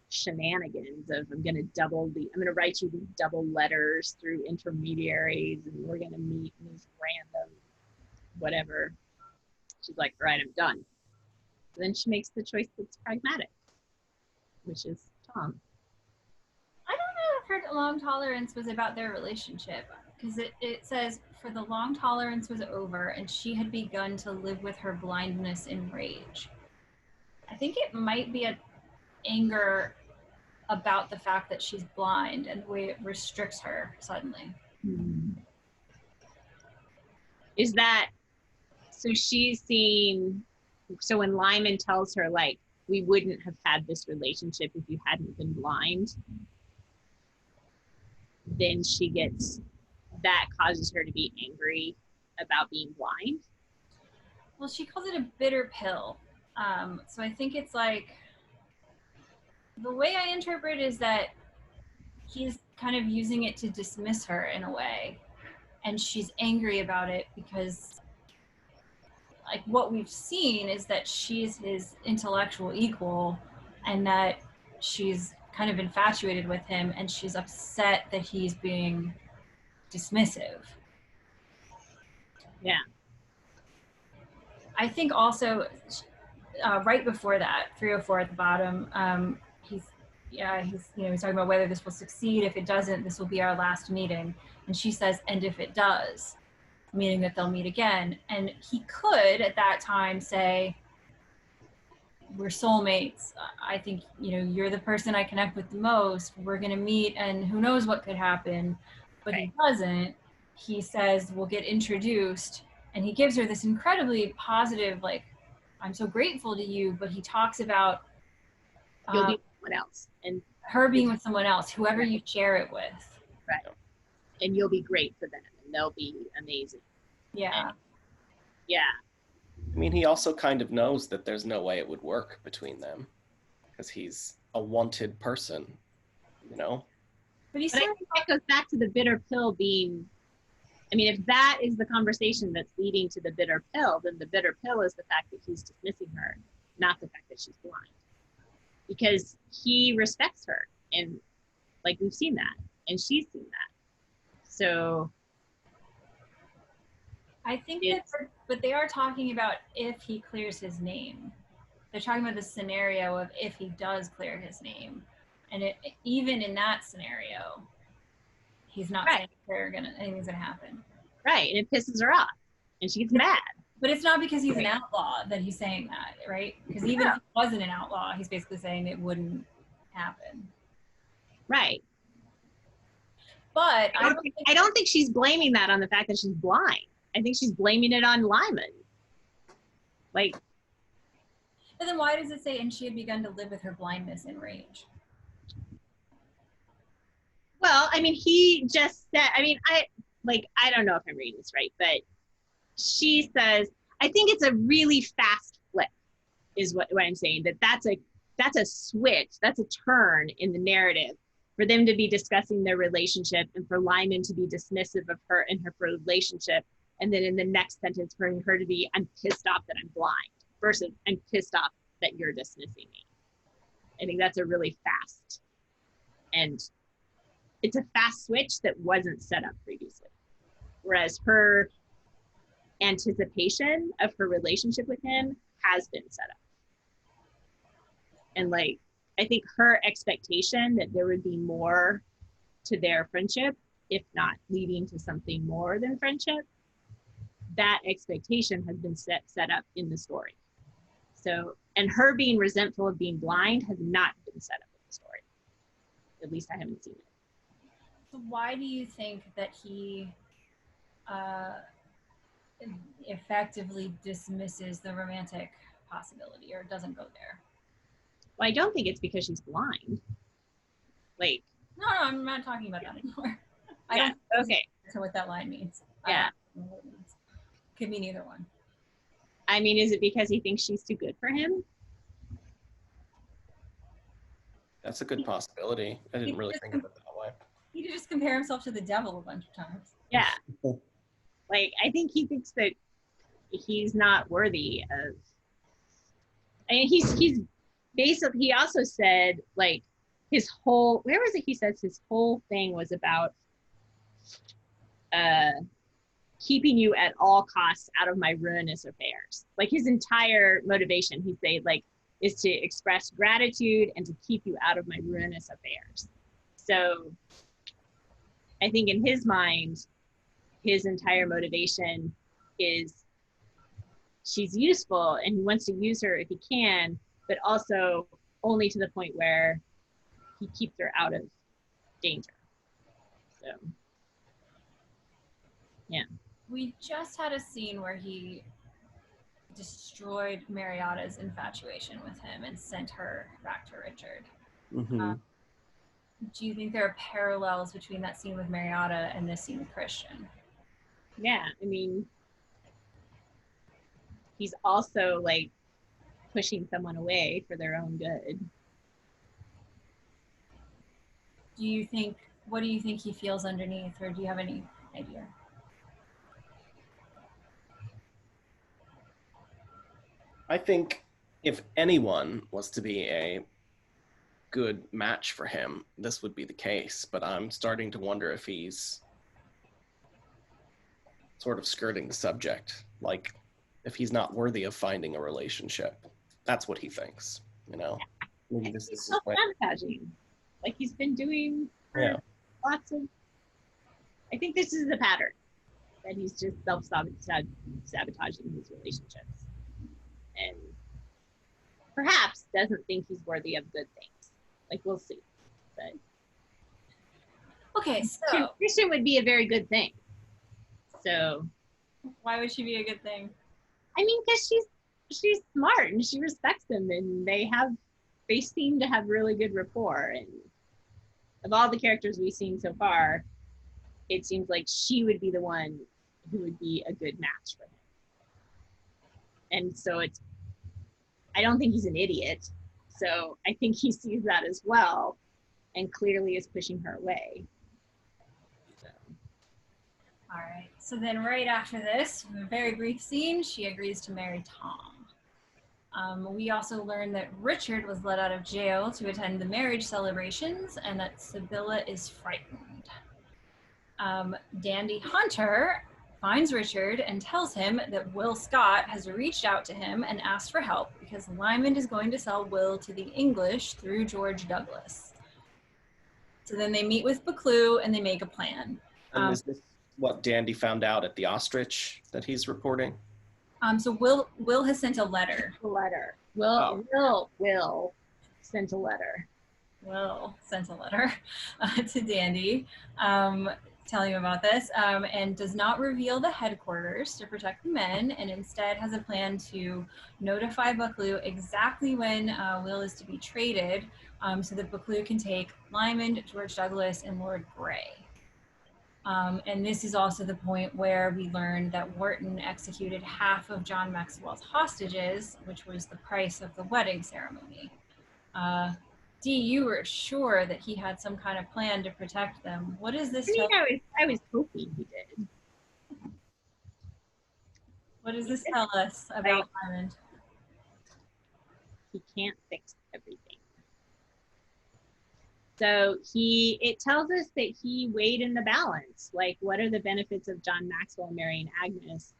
shenanigans of I'm gonna write you these double letters through intermediaries, and we're gonna meet in these random whatever. She's like, all right, I'm done. So then she makes the choice that's pragmatic, which is Tom. I don't know if her long tolerance was about their relationship, because it says, for the long tolerance was over and she had begun to live with her blindness in rage. I think it might be an anger about the fact that she's blind and the way it restricts her suddenly. Is that, so she's seen, so when Lymond tells her like, we wouldn't have had this relationship if you hadn't been blind, then that causes her to be angry about being blind. Well, she calls it a bitter pill. So I think it's like, the way I interpret is that he's kind of using it to dismiss her in a way. And she's angry about it because like what we've seen is that she's his intellectual equal and that she's kind of infatuated with him, and she's upset that he's being dismissive. Yeah. I think also right before that, 304 at the bottom, he's talking about whether this will succeed. If it doesn't, this will be our last meeting. And she says, and if it does, meaning that they'll meet again. And he could at that time say, we're soulmates. I think, you know, you're the person I connect with the most. We're going to meet and who knows what could happen. But Right. he doesn't. He says, we'll get introduced. And he gives her this incredibly positive, like, I'm so grateful to you. But he talks about You'll be someone else. And her being with someone else, whoever you share it with. right. And you'll be great for them. And they'll be amazing. Yeah. And, yeah. I mean, he also kind of knows that there's no way it would work between them because he's a wanted person, you know? But he But I sort think that goes back to the bitter pill being, I mean, if that is the conversation that's leading to the bitter pill, then the bitter pill is the fact that he's dismissing her, not the fact that she's blind. Because he respects her, and like we've seen that, and she's seen that. So I think but they are talking about if he clears his name. They're talking about the scenario of if he does clear his name. And even in that scenario, he's not saying anything's gonna happen. Right, and it pisses her off, and she gets mad. But it's not because he's an outlaw that he's saying that, right? Because even if he wasn't an outlaw, he's basically saying it wouldn't happen. Right. But I don't think she's blaming that on the fact that she's blind. I think she's blaming it on Lymond. Like, but then why does it say, and she had begun to live with her blindness and rage? well, I mean, he just said, I mean, I don't know if I'm reading this right, but she says, I think it's a really fast flip is what I'm saying, that's a switch, that's a turn in the narrative for them to be discussing their relationship and for Lymond to be dismissive of her and her relationship. And then in the next sentence, for her to be, I'm pissed off that I'm blind versus I'm pissed off that you're dismissing me. I think that's a really fast, and it's a fast switch that wasn't set up previously. Whereas her anticipation of her relationship with him has been set up. And like, I think her expectation that there would be more to their friendship, if not leading to something more than friendship, that expectation has been set up in the story. So, and her being resentful of being blind has not been set up in the story. At least I haven't seen it. So why do you think that he effectively dismisses the romantic possibility or doesn't go there? Well, I don't think it's because she's blind. Like, no, I'm not talking about that anymore. I yeah, don't okay. know what that line means. Yeah. Could mean either one. I mean, is it because he thinks she's too good for him? That's a good possibility. I didn't really think of it that way. He could just compare himself to the devil a bunch of times. Yeah. Like, I think he thinks that he's not worthy of, I mean, he's basically, he also said, like, his whole, where was it he says his whole thing was about keeping you at all costs out of my ruinous affairs. Like, his entire motivation, he said, like, is to express gratitude and to keep you out of my ruinous affairs. So I think in his mind, his entire motivation is she's useful and he wants to use her if he can, but also only to the point where he keeps her out of danger. So, yeah. We just had a scene where he destroyed Mariotta's infatuation with him and sent her back to Richard. Mm-hmm. Do you think there are parallels between that scene with Mariotta and this scene with Christian? Yeah, I mean, he's also like pushing someone away for their own good. What do you think he feels underneath, or do you have any idea? I think if anyone was to be a good match for him, this would be the case. But I'm starting to wonder if he's sort of skirting the subject. Like, if he's not worthy of finding a relationship. That's what he thinks, you know? Maybe this is self-sabotaging. Like he's been doing lots of, I think this is the pattern, that he's just self-sabotaging his relationships. And perhaps doesn't think he's worthy of good things. Like, we'll see. But okay, so Christian would be a very good thing. So why would she be a good thing? I mean, because she's smart and she respects him, and they seem to have really good rapport. And of all the characters we've seen so far, it seems like she would be the one who would be a good match for him. And so I don't think he's an idiot. So I think he sees that as well and clearly is pushing her away. So. All right. So then right after this, a very brief scene, she agrees to marry Tom. We also learn that Richard was let out of jail to attend the marriage celebrations and that Sybilla is frightened. Dandy Hunter finds Richard and tells him that Will Scott has reached out to him and asked for help because Lymond is going to sell Will to the English through George Douglas. So then they meet with Buccleuch and they make a plan. And is this what Dandy found out at the ostrich that he's reporting? So Will has sent a letter. Will sent a letter. Will sent a letter to Dandy telling him about this and does not reveal the headquarters to protect the men and instead has a plan to notify Buccleuch exactly when Will is to be traded so that Buccleuch can take Lymond, George Douglas, and Lord Grey. And this is also the point where we learn that Wharton executed half of John Maxwell's hostages, which was the price of the wedding ceremony. Dee, you were sure that he had some kind of plan to protect them. What is this? I was hoping he did. What does this tell us about Lymond? He can't fix everything. So it tells us that he weighed in the balance. Like, what are the benefits of John Maxwell marrying Agnes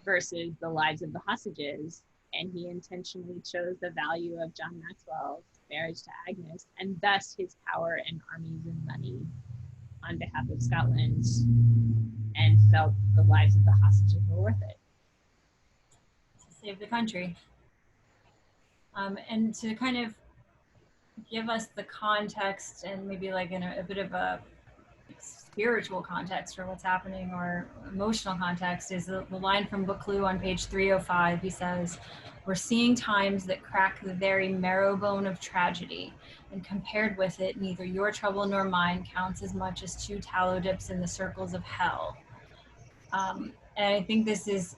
versus the lives of the hostages? And he intentionally chose the value of John Maxwell's marriage to Agnes and thus his power and armies and money on behalf of Scotland, and felt the lives of the hostages were worth it. To save the country. And to kind of give us the context and maybe like in a bit of a spiritual context for what's happening or emotional context is the line from Buccleuch on page 305. He says, "We're seeing times that crack the very marrow bone of tragedy, and compared with it, neither your trouble nor mine counts as much as 2 tallow dips in the circles of hell." And I think this is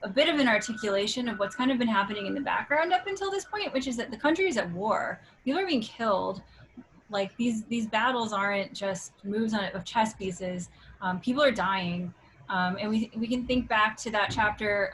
a bit of an articulation of what's kind of been happening in the background up until this point, which is that the country is at war. People are being killed. Like these battles aren't just moves of chess pieces. People are dying. And we can think back to that chapter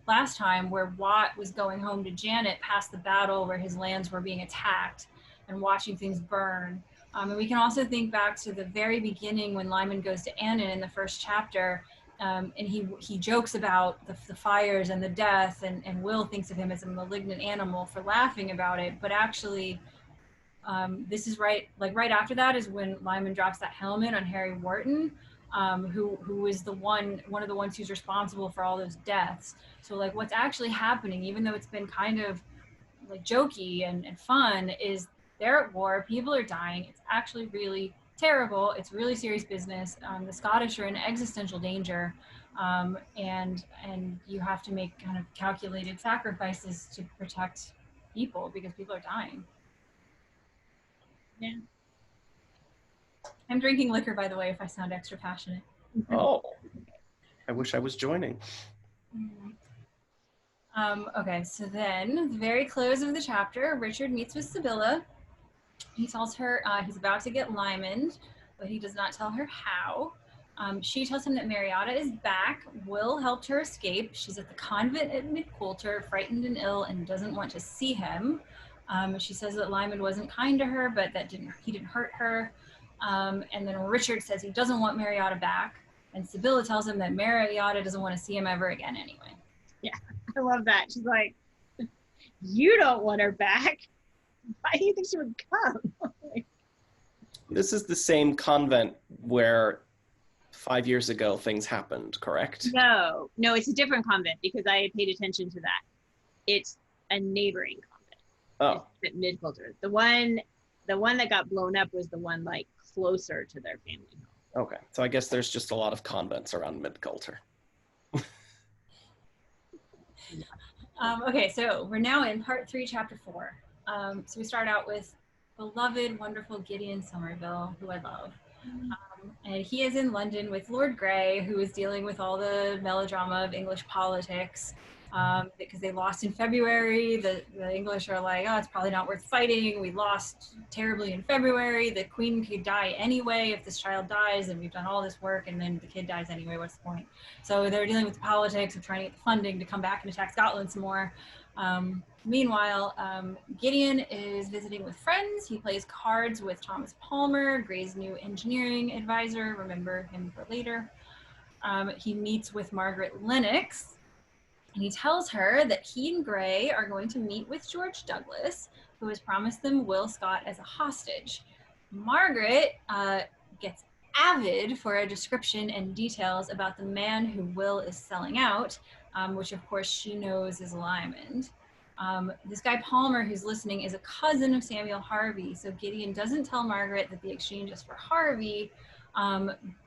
last time where Watt was going home to Janet past the battle where his lands were being attacked and watching things burn. And we can also think back to the very beginning when Lymond goes to Annan in the first chapter. And he jokes about the fires and the death, and Will thinks of him as a malignant animal for laughing about it. But actually, this is right after that is when Lymond drops that helmet on Harry Wharton, who is one of the ones who's responsible for all those deaths. So like what's actually happening, even though it's been kind of like jokey and fun, is they're at war, people are dying. It's actually really terrible. It's really serious business. The Scottish are in existential danger, and you have to make kind of calculated sacrifices to protect people because people are dying. Yeah. I'm drinking liquor, by the way, if I sound extra passionate. Oh, I wish I was joining. Okay, so then the very close of the chapter, Richard meets with Sybilla. He tells her he's about to get Lymond, but he does not tell her how. She tells him that Mariotta is back. Will helped her escape. She's at the convent at Midcoulter, frightened and ill, and doesn't want to see him. She says that Lymond wasn't kind to her, but he didn't hurt her. And then Richard says he doesn't want Mariotta back, and Sybilla tells him that Mariotta doesn't want to see him ever again anyway. Yeah, I love that. She's like, "You don't want her back. Why do you think she would come?" This is the same convent where 5 years ago things happened, correct? No, it's a different convent because I paid attention to that. it's a neighboring convent. Oh. It's at mid-culture. The one that got blown up was the one like closer to their family home. Okay, so I guess there's just a lot of convents around mid-culture. Okay, so we're now in part 3, chapter 4. So we start out with beloved, wonderful Gideon Somerville, who I love. And he is in London with Lord Grey, who is dealing with all the melodrama of English politics. Because they lost in February. The English are like, oh, it's probably not worth fighting. We lost terribly in February. The queen could die anyway if this child dies, and we've done all this work, and then the kid dies anyway. What's the point? So they're dealing with the politics of trying to get the funding to come back and attack Scotland some more. Meanwhile, Gideon is visiting with friends. He plays cards with Thomas Palmer, Grey's new engineering advisor. Remember him for later. He meets with Margaret Lennox, and he tells her that he and Grey are going to meet with George Douglas, who has promised them Will Scott as a hostage. Margaret gets avid for a description and details about the man who Will is selling out, which of course she knows is Lymond. This guy Palmer, who's listening, is a cousin of Samuel Harvey, so Gideon doesn't tell Margaret that the exchange is for Harvey,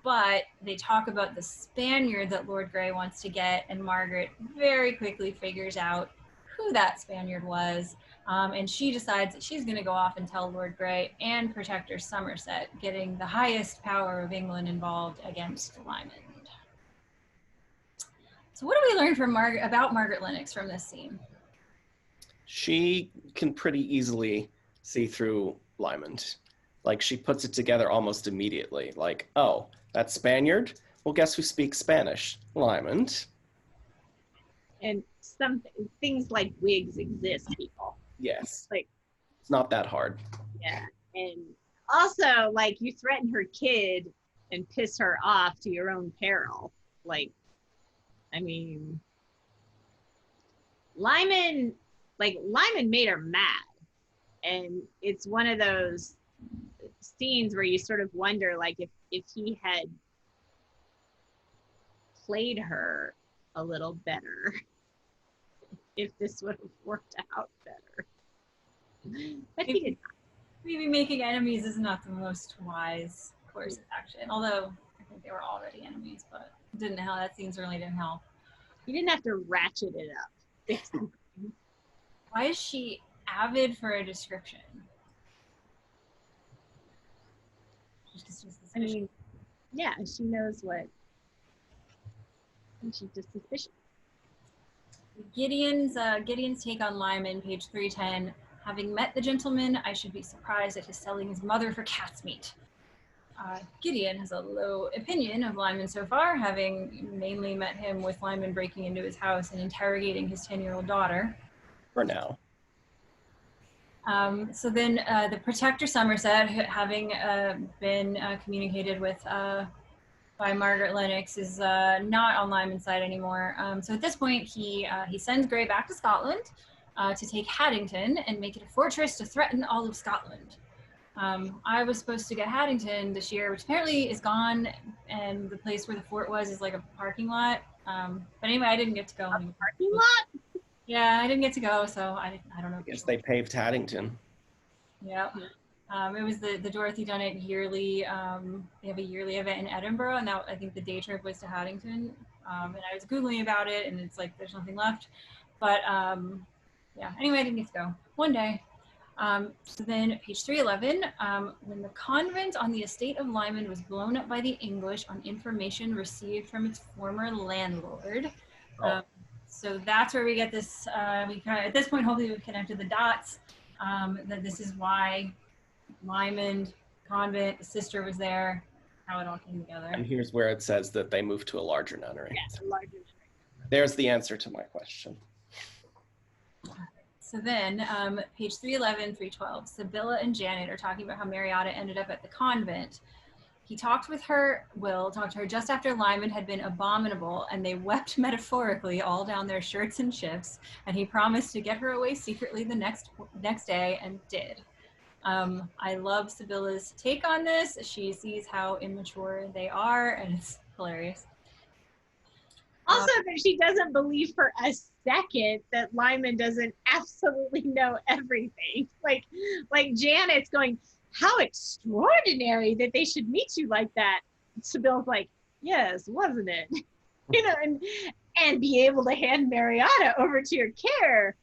but they talk about the Spaniard that Lord Grey wants to get, and Margaret very quickly figures out who that Spaniard was, and she decides that she's going to go off and tell Lord Grey and Protector Somerset, getting the highest power of England involved against Lymond. So what do we learn from about Margaret Lennox from this scene? She can pretty easily see through Lymond. Like, she puts it together almost immediately. Like, oh, that Spaniard? Well, guess who speaks Spanish? Lymond. And some things like wigs exist, people. Yes. Like, it's not that hard. Yeah. And also, like, you threaten her kid and piss her off to your own peril. Like, I mean, Lymond made her mad. And it's one of those scenes where you sort of wonder, like, if he had played her a little better, if this would have worked out better. But he did not. Maybe making enemies is not the most wise course of action, although I think they were already enemies, but that scene certainly didn't help. You didn't have to ratchet it up. Why is she avid for a description? I mean, yeah, she knows what. And she's just suspicious. Gideon's take on Lymond, page 310. Having met the gentleman, I should be surprised at his selling his mother for cat's meat. Gideon has a low opinion of Lymond so far, having mainly met him with Lymond breaking into his house and interrogating his 10-year-old daughter. For now. So then the Protector Somerset, having been communicated with by Margaret Lennox, is not on Lymond's side anymore. So at this point, he sends Grey back to Scotland to take Haddington and make it a fortress to threaten all of Scotland. I was supposed to get Haddington this year, which apparently is gone, and the place where the fort was is like a parking lot. But anyway, I didn't get to go. A parking lot? Yeah, I didn't get to go, so I don't know. I guess they paved Haddington. Yeah. It was the Dorothy Dunnett yearly, they have a yearly event in Edinburgh, and I think the day trip was to Haddington. And I was Googling about it, and it's like, there's nothing left. But yeah, anyway, I didn't get to go. One day. So then page 311, when the convent on the estate of Lymond was blown up by the English on information received from its former landlord. So that's where we get this, at this point, hopefully we've connected the dots, that this is why Lymond, convent, the sister was there, how it all came together. And here's where it says that they moved to a larger nunnery. Yes, a larger nunnery. There's the answer to my question. So then, page 311, 312, Sybilla and Janet are talking about how Mariotta ended up at the convent. He talked with her, Will talked to her just after Lymond had been abominable, and they wept metaphorically all down their shirts and shifts, and he promised to get her away secretly the next day, and did. I love Sybilla's take on this. She sees how immature they are, and it's hilarious. Also, that she doesn't believe for a second that Lymond doesn't absolutely know everything. Like Janet's going, how extraordinary that they should meet you like that. Sybilla's like, yes, wasn't it? You know, and be able to hand Mariotta over to your care.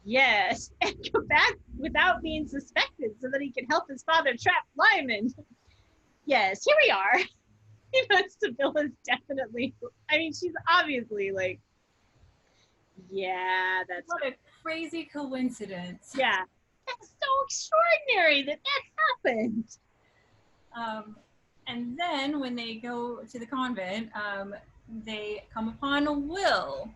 Yes, and go back without being suspected so that he can help his father trap Lymond. Yes, here we are. You know, Sybilla's definitely, I mean, she's obviously like, yeah, that's what a crazy coincidence. Yeah, that's so extraordinary that happened. And then when they go to the convent, they come upon a will.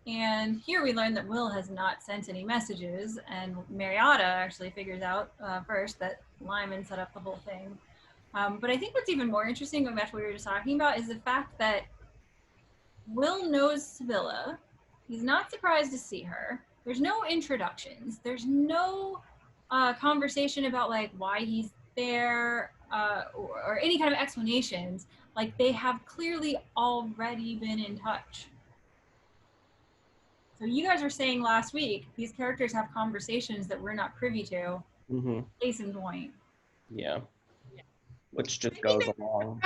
And here we learn that Will has not sent any messages, and Mariotta actually figures out first that Lymond set up the whole thing. But I think what's even more interesting, going back to what we were just talking about, is the fact that Will knows Sybilla. He's not surprised to see her. There's no introductions. There's no conversation about like why he's there or any kind of explanations. Like they have clearly already been in touch. So you guys were saying last week, these characters have conversations that we're not privy to. Case in point. Yeah. Which just goes along.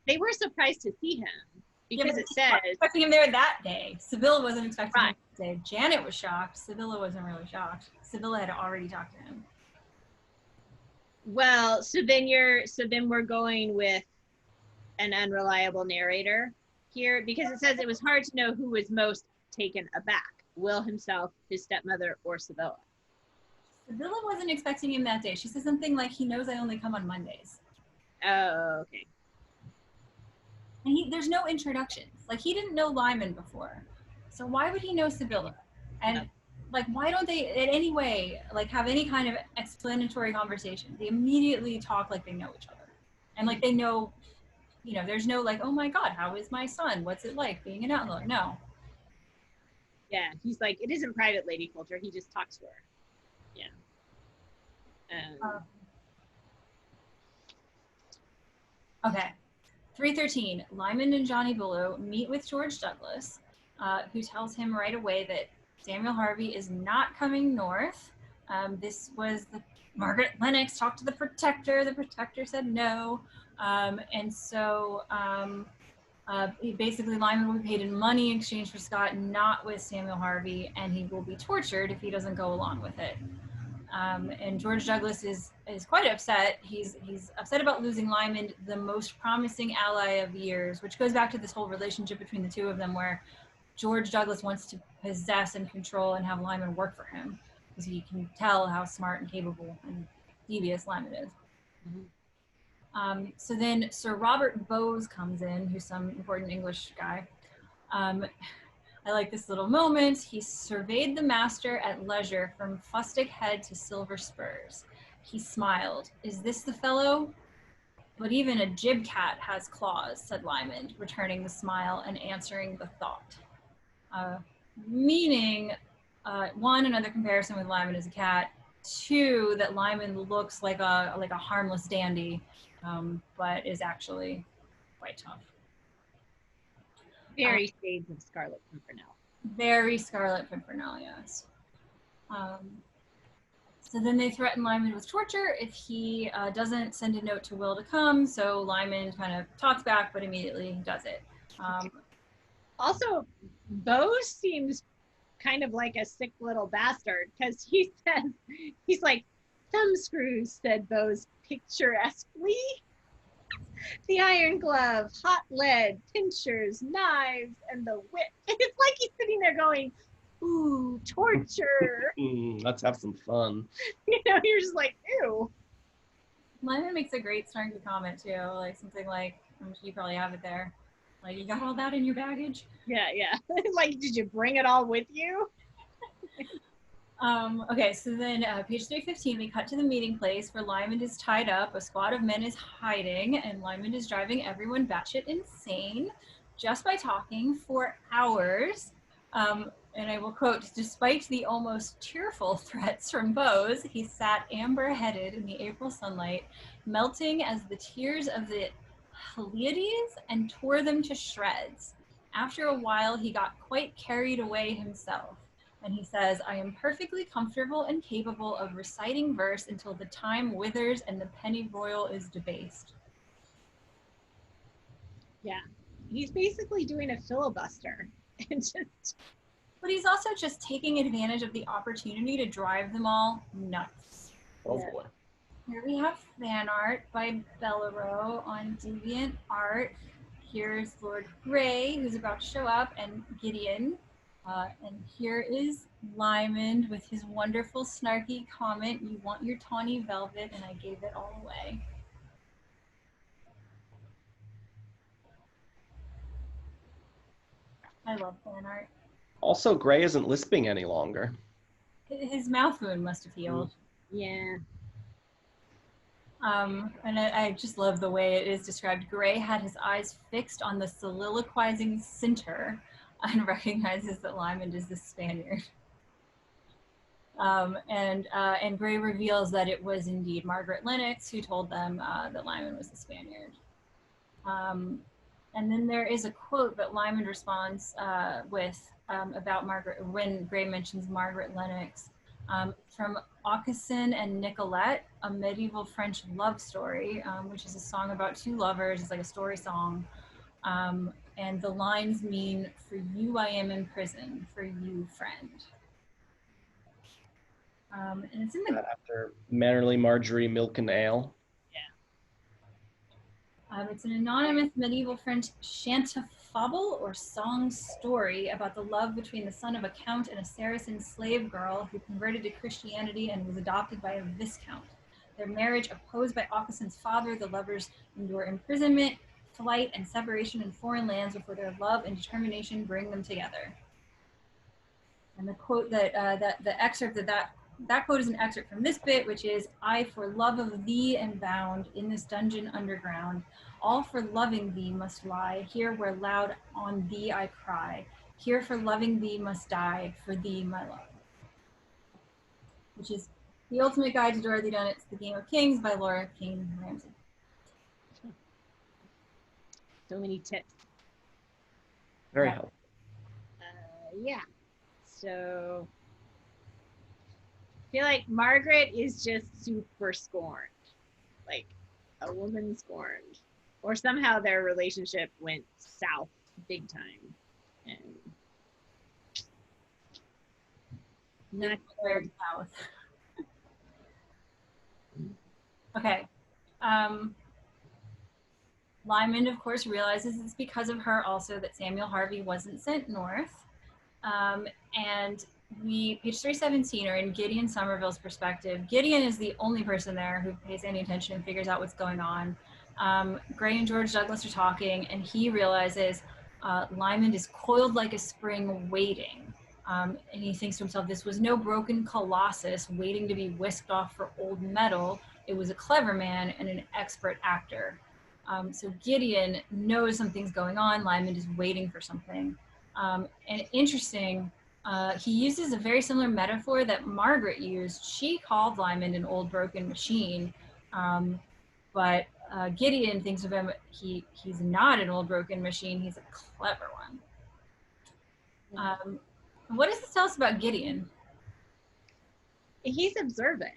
They were surprised to see him because it says expecting him there that day. Sybilla wasn't expecting him that day. Janet was shocked. Sybilla wasn't really shocked. Sybilla had already talked to him. Well, so then we're going with an unreliable narrator here because it says it was hard to know who was most taken aback, Will himself, his stepmother, or Sybilla. Sybilla wasn't expecting him that day. She said something like, he knows I only come on Mondays. Oh, okay. And there's no introductions. Like, he didn't know Lymond before. So why would he know Sybilla? And, like, why don't they, in any way, like, have any kind of explanatory conversation? They immediately talk like they know each other. And, like, they know, you know, there's no, like, oh, my God, how is my son? What's it like being an outlaw? No. Yeah, he's like, it isn't private lady culture. He just talks to her. Yeah. Okay. 313, Lymond and Johnny Billow meet with George Douglas, who tells him right away that Samuel Harvey is not coming north. This was Margaret Lennox talked to the Protector. The Protector said no. And so basically Lymond will be paid in money in exchange for Scott, not with Samuel Harvey, and he will be tortured if he doesn't go along with it. And George Douglas is quite upset. He's upset about losing Lymond, the most promising ally of years, which goes back to this whole relationship between the two of them where George Douglas wants to possess and control and have Lymond work for him because he can tell how smart and capable and devious Lymond is. So then Sir Robert Bowes comes in, who's some important English guy. I like this little moment. He surveyed the master at leisure from fustic head to silver spurs. He smiled. Is this the fellow? But even a jib cat has claws, said Lymond, returning the smile and answering the thought. Meaning, one, another comparison with Lymond as a cat. Two, that Lymond looks like a harmless dandy, but is actually quite tough. Very shades of Scarlet Pimpernel. Very Scarlet Pimpernel, yes. So then they threaten Lymond with torture if he doesn't send a note to Will to come. So Lymond kind of talks back, but immediately does it. Also, Bose seems kind of like a sick little bastard because he says, he's like, thumbscrews, said Bose picturesquely. The iron glove, hot lead, pincers, knives, and the whip. It's like he's sitting there going, ooh, torture. Let's have some fun. You know, you're just like, ew. Lymond makes a great starting to comment too, like something like, you probably have it there. Like, you got all that in your baggage? Yeah, yeah. Like, did you bring it all with you? Okay, so then page 315, we cut to the meeting place where Lymond is tied up, a squad of men is hiding, and Lymond is driving everyone batshit insane just by talking for hours. And I will quote, despite the almost tearful threats from Bose, he sat amber-headed in the April sunlight, melting as the tears of the Pleiades and tore them to shreds. After a while, he got quite carried away himself. And he says, I am perfectly comfortable and capable of reciting verse until the time withers and the pennyroyal is debased. Yeah. He's basically doing a filibuster. But he's also just taking advantage of the opportunity to drive them all nuts. Oh boy. Here we have fan art by Bellero on Deviant Art. Here's Lord Grey, who's about to show up, and Gideon. And here is Lymond with his wonderful snarky comment, you want your tawny velvet, and I gave it all away. I love fan art. Also, Grey isn't lisping any longer. His mouth wound must have healed. Yeah. And I just love the way it is described. Grey had his eyes fixed on the soliloquizing Cinter and recognizes that Lymond is the Spaniard. And Grey reveals that it was indeed Margaret Lennox who told them that Lymond was the Spaniard. And then there is a quote that Lymond responds with about Margaret, when Grey mentions Margaret Lennox, from Aucassin and Nicolette, a medieval French love story, which is a song about two lovers. It's like a story song. And the lines mean, for you I am in prison, for you friend. And it's in the... After Mannerly Marjorie, Milk and Ale. It's an anonymous medieval French chantefable or song story about the love between the son of a count and a Saracen slave girl who converted to Christianity and was adopted by a viscount. Their marriage opposed by Aucassin's father, the lovers endure imprisonment, flight, and separation in foreign lands before their love and determination bring them together. And the quote that quote is an excerpt from this bit, which is, I for love of thee am bound in this dungeon underground. All for loving thee must lie, here where loud on thee I cry. Here for loving thee must die, for thee my love. Which is The Ultimate Guide to Dorothy Dunnett's The Game of Kings by Laura Kane Ramsey. So many tips. Very helpful. Yeah. So I feel like Margaret is just super scorned, like a woman scorned, or somehow their relationship went south big time, and not very south. Okay. Lymond, of course, realizes it's because of her also that Samuel Harvey wasn't sent north, and page 317 are in Gideon Somerville's perspective. Gideon is the only person there who pays any attention and figures out what's going on. Grey and George Douglas are talking, and he realizes Lymond is coiled like a spring waiting. And he thinks to himself, this was no broken colossus waiting to be whisked off for old metal. It was a clever man and an expert actor. So Gideon knows something's going on. Lymond is waiting for something. And interesting, he uses a very similar metaphor that Margaret used. She called Lymond an old broken machine, but Gideon thinks of him, he's not an old broken machine, he's a clever one. What does this tell us about Gideon? He's observant,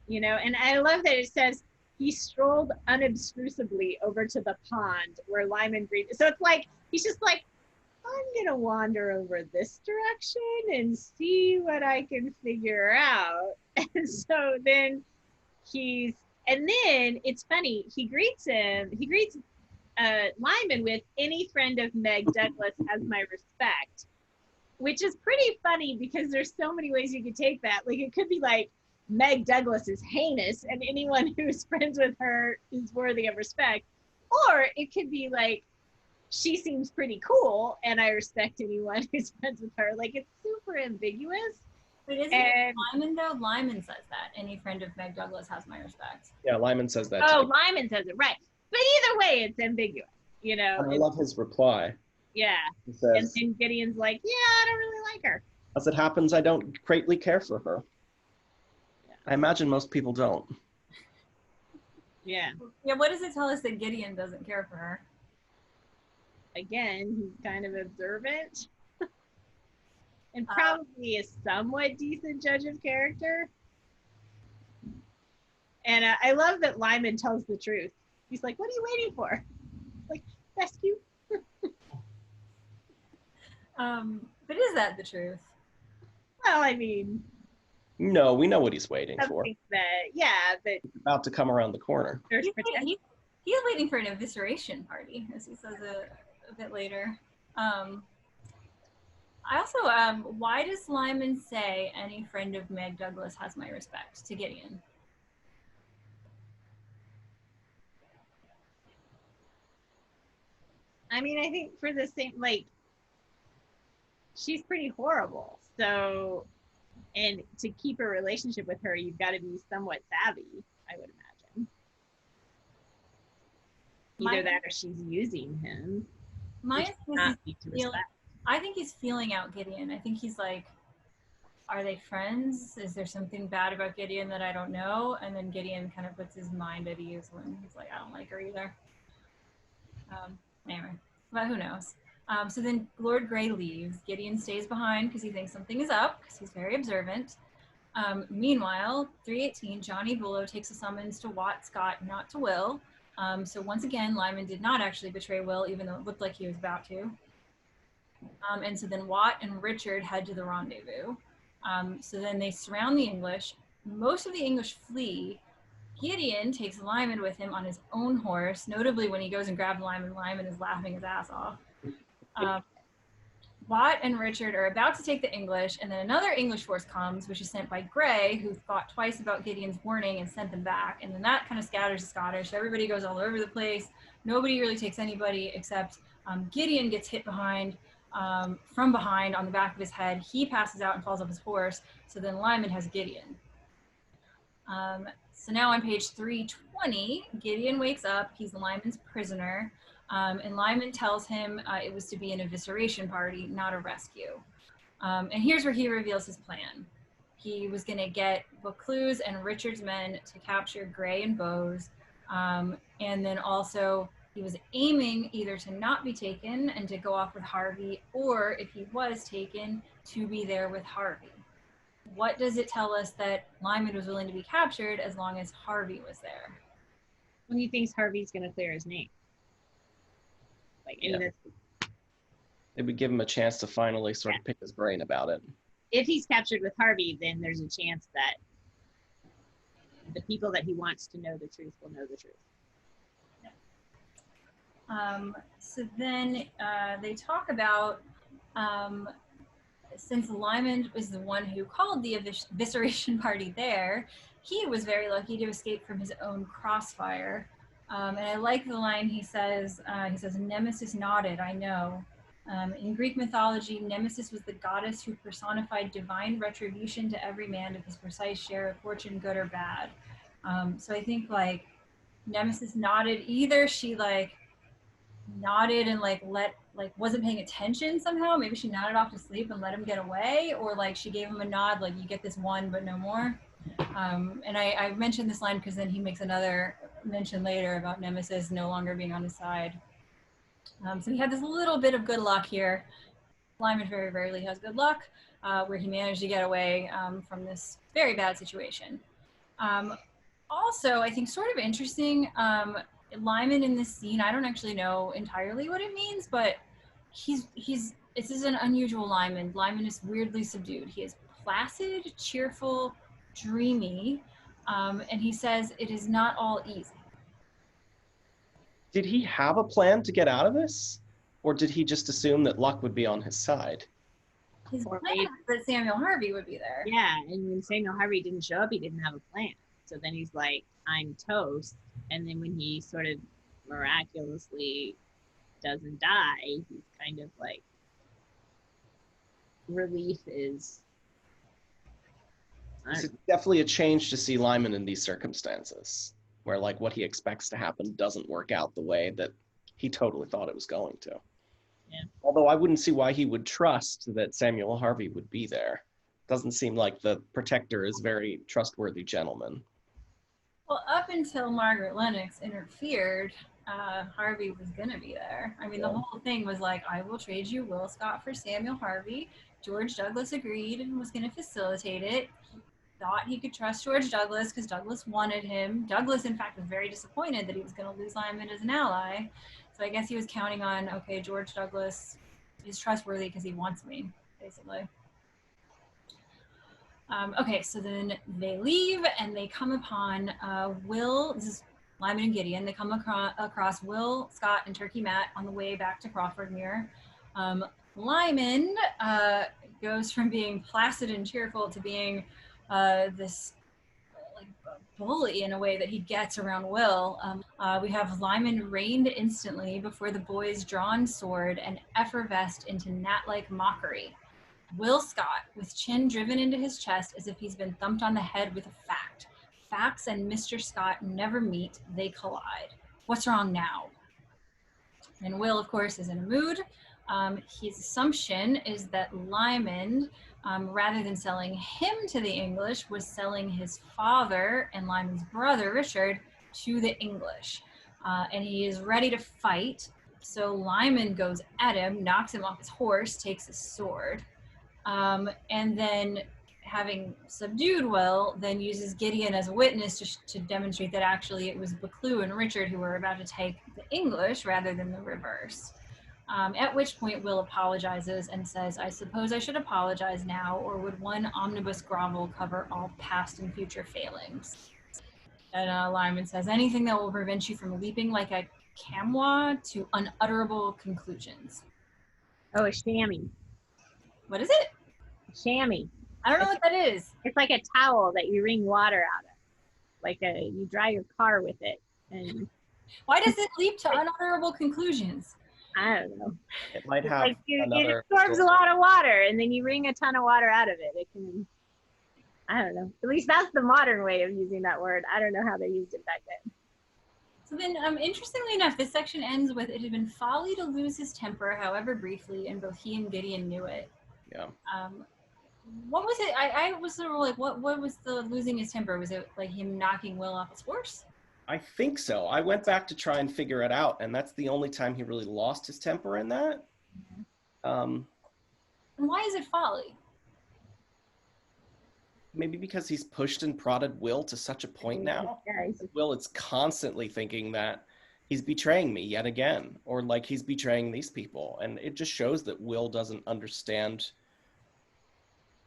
and I love that it says he strolled unobtrusively over to the pond where Lymond greeted. So it's like, he's just like, I'm gonna wander over this direction and see what I can figure out. And so then it's funny, he greets Lymond with, any friend of Meg Douglas has my respect, which is pretty funny because there's so many ways you could take that. Like, it could be like, Meg Douglas is heinous and anyone who's friends with her is worthy of respect. Or it could be like, she seems pretty cool and I respect anyone who's friends with her. Like, it's super ambiguous. But isn't it Lymond though? Lymond says that. Any friend of Meg Douglas has my respect. Yeah, Lymond says that too. too. Lymond says it, right. But either way, it's ambiguous, And I love his reply. Yeah. He says, and Gideon's like, yeah, I don't really like her. As it happens, I don't greatly care for her. Yeah. I imagine most people don't. Yeah. Yeah, what does it tell us that Gideon doesn't care for her? Again, he's kind of observant. And probably a somewhat decent judge of character. And I love that Lymond tells the truth. He's like, what are you waiting for? Like, rescue. But is that the truth? Well, I mean, No, we know what he's waiting for. But He's about to come around the corner. He's waiting for an evisceration party, as he says a bit later. I also, why does Lymond say any friend of Meg Douglas has my respect to Gideon? I mean, I think for the same, like, she's pretty horrible. So, and to keep a relationship with her, you've got to be somewhat savvy, I would imagine. Either that or she's using him. I think he's feeling out Gideon. I think he's like, are they friends? Is there something bad about Gideon that I don't know? And then Gideon kind of puts his mind at ease when he's like, I don't like her either. Anyway, but who knows? So then Lord Grey leaves. Gideon stays behind because he thinks something is up because he's very observant. Meanwhile, 318, Johnny Bullough takes a summons to Watt Scott, not to Will. So once again, Lymond did not actually betray Will, even though it looked like he was about to. And so then Watt and Richard head to the rendezvous. So then they surround the English. Most of the English flee. Gideon takes Lymond with him on his own horse. Notably, when he goes and grabs Lymond, Lymond is laughing his ass off. Watt and Richard are about to take the English, and then another English force comes, which is sent by Grey, who thought twice about Gideon's warning and sent them back. And then that kind of scatters the Scottish. Everybody goes all over the place. Nobody really takes anybody except Gideon gets hit behind, from behind on the back of his head. He passes out and falls off his horse. So then Lymond has Gideon. So now on page 320, Gideon wakes up. He's Lymond's prisoner. And Lymond tells him it was to be an evisceration party, not a rescue. And here's where he reveals his plan. He was going to get Vaucluse and Richard's men to capture Grey and Bowes. And then also he was aiming either to not be taken and to go off with Harvey, or if he was taken, to be there with Harvey. What does it tell us that Lymond was willing to be captured as long as Harvey was there? When he thinks Harvey's going to clear his name. Like, yeah. It would give him a chance to finally sort of pick his brain about it. If he's captured with Harvey, then there's a chance that the people that he wants to know the truth will know the truth. So then they talk about, since Lymond was the one who called the evisceration party there, he was very lucky to escape from his own crossfire. And I like the line he says, Nemesis nodded, I know. In Greek mythology, Nemesis was the goddess who personified divine retribution to every man of his precise share of fortune, good or bad. So I think like Nemesis nodded, either she like nodded and wasn't paying attention somehow. Maybe she nodded off to sleep and let him get away, or like she gave him a nod, like you get this one, but no more. And I mentioned this line because then he makes another mention later about Nemesis no longer being on his side. So he had this little bit of good luck here. Lymond very rarely has good luck, where he managed to get away from this very bad situation. Also, I think sort of interesting, Lymond in this scene, I don't actually know entirely what it means, but this is an unusual Lymond. Lymond is weirdly subdued. He is placid, cheerful, dreamy, and he says it is not all easy. Did he have a plan to get out of this? Or did he just assume that luck would be on his side? His plan was that Samuel Harvey would be there. Yeah, and when Samuel Harvey didn't show up, he didn't have a plan. So then he's like, I'm toast. And then when he sort of miraculously doesn't die, he's kind of like, relief is... It's definitely a change to see Lymond in these circumstances, where like what he expects to happen doesn't work out the way that he totally thought it was going to. Yeah. Although I wouldn't see why he would trust that Samuel Harvey would be there. Doesn't seem like the protector is very trustworthy gentleman. Well, up until Margaret Lennox interfered, Harvey was going to be there. I mean, the whole thing was like, I will trade you Will Scott for Samuel Harvey. George Douglas agreed and was going to facilitate it. He thought he could trust George Douglas because Douglas wanted him. Douglas, in fact, was very disappointed that he was going to lose Lymond as an ally. So I guess he was counting on, okay, George Douglas is trustworthy because he wants me, basically. Okay, so then they leave and they come upon Will, this is Lymond and Gideon, they come across Will, Scott, and Turkey Matt on the way back to Crawfordmere. Lymond goes from being placid and cheerful to being this like bully in a way that he gets around Will. We have Lymond reined instantly before the boy's drawn sword and effervesced into gnat-like mockery. Will Scott, with chin driven into his chest as if he's been thumped on the head with a fact. Facts and Mr. Scott never meet, they collide. What's wrong now? And Will, of course, is in a mood. His assumption is that Lymond, rather than selling him to the English, was selling his father and Lymond's brother, Richard, to the English. And he is ready to fight. So Lymond goes at him, knocks him off his horse, takes his sword. And then having subdued Will, then uses Gideon as a witness to demonstrate that actually it was Buccleuch and Richard who were about to take the English rather than the reverse. At which point Will apologizes and says, I suppose I should apologize now, or would one omnibus grovel cover all past and future failings? And Lymond says, anything that will prevent you from leaping like a chamois to unutterable conclusions. Oh, a chamois. What is it? A chamois. I don't know what that is. It's like a towel that you wring water out of. Like you dry your car with it. And why does it leap to unutterable conclusions? I don't know. It might have like it absorbs a lot of water, and then you wring a ton of water out of it. It can, I don't know. At least that's the modern way of using that word. I don't know how they used it back then. So then, interestingly enough, this section ends with, it had been folly to lose his temper, however briefly, and both he and Gideon knew it. Yeah. What was it? I was sort of like, what was the losing his temper? Was it like him knocking Will off his horse? I think so. I went back to try and figure it out, and that's the only time he really lost his temper in that. And why is it folly? Maybe because he's pushed and prodded Will to such a point now. Yeah, Will is constantly thinking that he's betraying me yet again, or like he's betraying these people. And it just shows that Will doesn't understand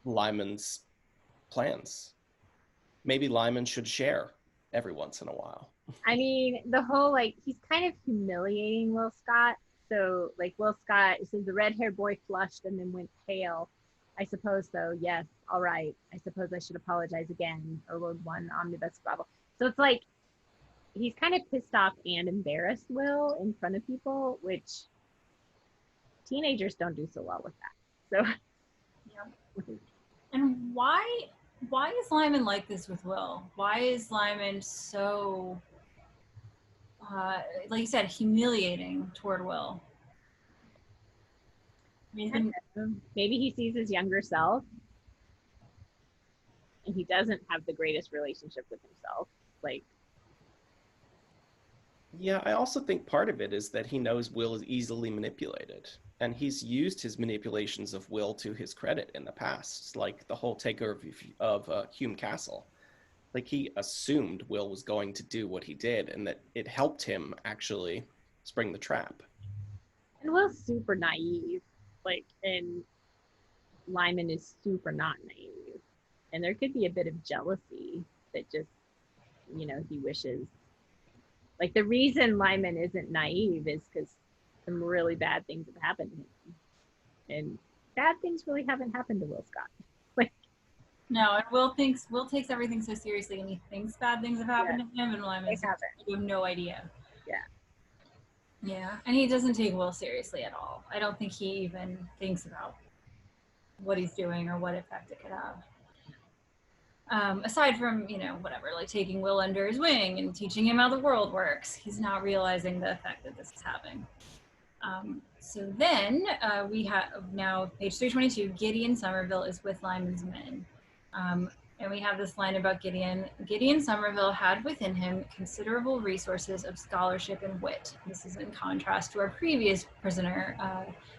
Lymond's plans. Maybe Lymond should share every once in a while. I mean, the whole, like, he's kind of humiliating Will Scott. So, like, Will Scott says the red-haired boy flushed and then went pale. I suppose so, yes, all right. I suppose I should apologize again, or would one omnibus grovel. So it's like, he's kind of pissed off and embarrassed Will in front of people, which teenagers don't do so well with that. So, yeah. And why is Lymond like this with Will? Why is Lymond so, like you said, humiliating toward Will? I mean, maybe he sees his younger self and he doesn't have the greatest relationship with himself. Like, yeah, I also think part of it is that he knows Will is easily manipulated, and he's used his manipulations of Will to his credit in the past, like the whole takeover of Hume Castle. Like, he assumed Will was going to do what he did, and that it helped him actually spring the trap. And Will's super naive, like, and Lymond is super not naive. And there could be a bit of jealousy that just, you know, he wishes. Like, the reason Lymond isn't naive is because some really bad things have happened to him. And bad things really haven't happened to Will Scott. Like, no, and Will takes everything so seriously, and he thinks bad things have happened to him, and Lymond, you have no idea. Yeah. Yeah, and he doesn't take Will seriously at all. I don't think he even thinks about what he's doing or what effect it could have. Aside from, you know, whatever, like taking Will under his wing and teaching him how the world works, he's not realizing the effect that this is having. So then we have now page 322, Gideon Somerville is with Lymond's men. And we have this line about Gideon. Gideon Somerville had within him considerable resources of scholarship and wit. This is in contrast to our previous prisoner,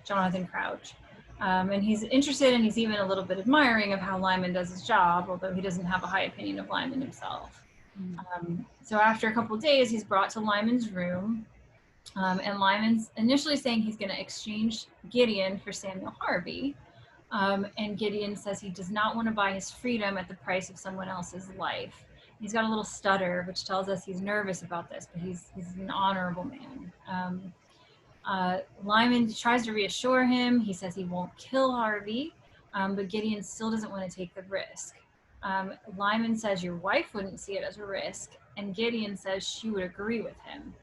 Jonathan Crouch. And he's interested and he's even a little bit admiring of how Lymond does his job, although he doesn't have a high opinion of Lymond himself. So after a couple of days, he's brought to Lymond's room. And Lymond's initially saying he's going to exchange Gideon for Samuel Harvey. And Gideon says he does not want to buy his freedom at the price of someone else's life. He's got a little stutter, which tells us he's nervous about this, but he's an honorable man. Lymond tries to reassure him. He says he won't kill Harvey, but Gideon still doesn't want to take the risk. Lymond says your wife wouldn't see it as a risk, and Gideon says she would agree with him.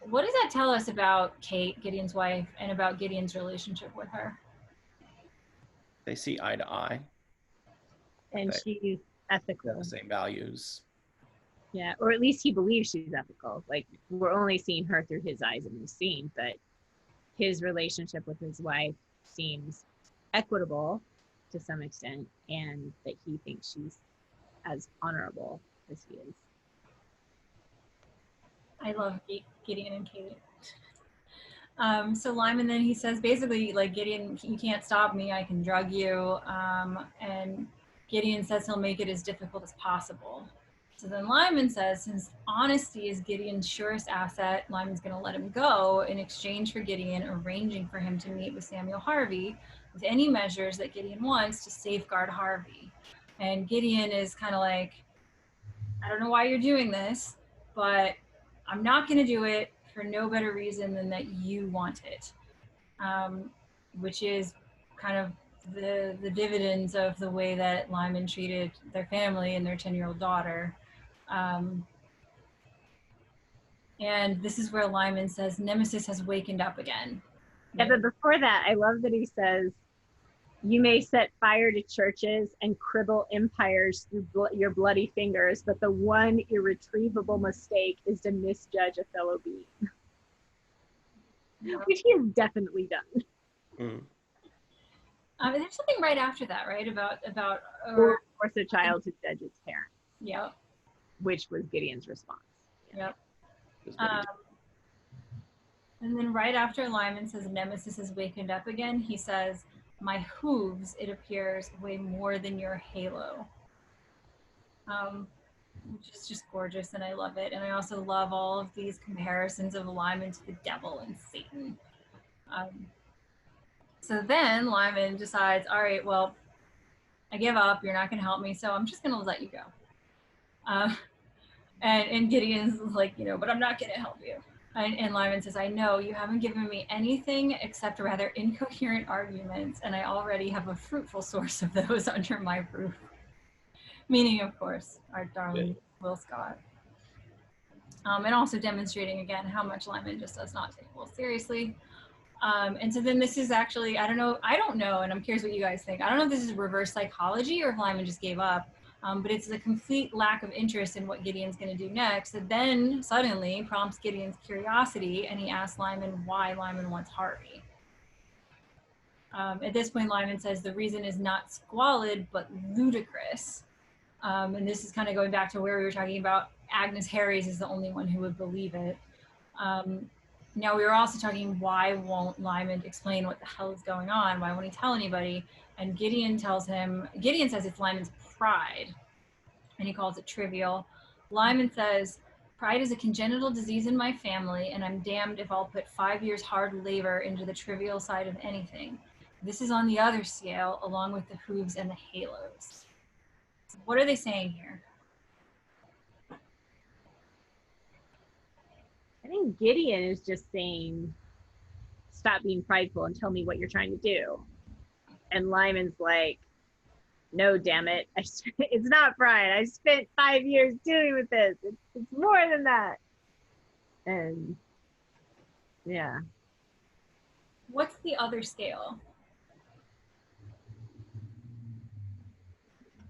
What does that tell us about Kate, Gideon's wife, and about Gideon's relationship with her? They see eye to eye. And she's ethical. They have the same values. Yeah, or at least he believes she's ethical. Like, we're only seeing her through his eyes in this scene, but his relationship with his wife seems equitable to some extent, and that he thinks she's as honorable as he is. I love Gideon and Kate. So Lymond then he says basically like, Gideon, you can't stop me, I can drug you. And Gideon says he'll make it as difficult as possible. So then Lymond says since honesty is Gideon's surest asset, Lymond's going to let him go in exchange for Gideon arranging for him to meet with Samuel Harvey with any measures that Gideon wants to safeguard Harvey. And Gideon is kind of like, I don't know why you're doing this, but I'm not going to do it for no better reason than that you want it, which is kind of the dividends of the way that Lymond treated their family and their 10-year-old daughter. And this is where Lymond says, Nemesis has wakened up again. Yeah, but before that, I love that he says, you may set fire to churches and cripple empires through your bloody fingers, but the one irretrievable mistake is to misjudge a fellow being. Yeah. Which he has definitely done. There's something right after that, right? About or force a child to judge its parents. Yep. Which was Gideon's response. Yeah. Yep. And then right after Lymond says Nemesis has wakened up again, he says, my hooves, it appears, weigh more than your halo. Which is just gorgeous, and I love it. And I also love all of these comparisons of Lymond to the devil and Satan. So then Lymond decides, all right, well, I give up. You're not going to help me, so I'm just going to let you go. And Gideon's like, but I'm not going to help you. And Lymond says, I know you haven't given me anything except rather incoherent arguments, and I already have a fruitful source of those under my roof. Meaning, of course, our darling Will Scott. And also demonstrating again how much Lymond just does not take Will seriously. And so then this is actually, I don't know, and I'm curious what you guys think. I don't know if this is reverse psychology or if Lymond just gave up. But it's a complete lack of interest in what Gideon's going to do next that then suddenly prompts Gideon's curiosity, and he asks Lymond why Lymond wants Harvey. At this point, Lymond says the reason is not squalid, but ludicrous. And this is kind of going back to where we were talking about Agnes Harries is the only one who would believe it. Now, we were also talking, why won't Lymond explain what the hell is going on? Why won't he tell anybody? And Gideon says it's Lymond's pride, and he calls it trivial. Lymond says, pride is a congenital disease in my family, and I'm damned if I'll put 5 years hard labor into the trivial side of anything. This is on the other scale, along with the hooves and the halos. What are they saying here? I think Gideon is just saying, stop being prideful and tell me what you're trying to do. And Lymond's like, no, damn it. It's not pride. I spent 5 years dealing with this. It's more than that. And yeah. What's the other scale?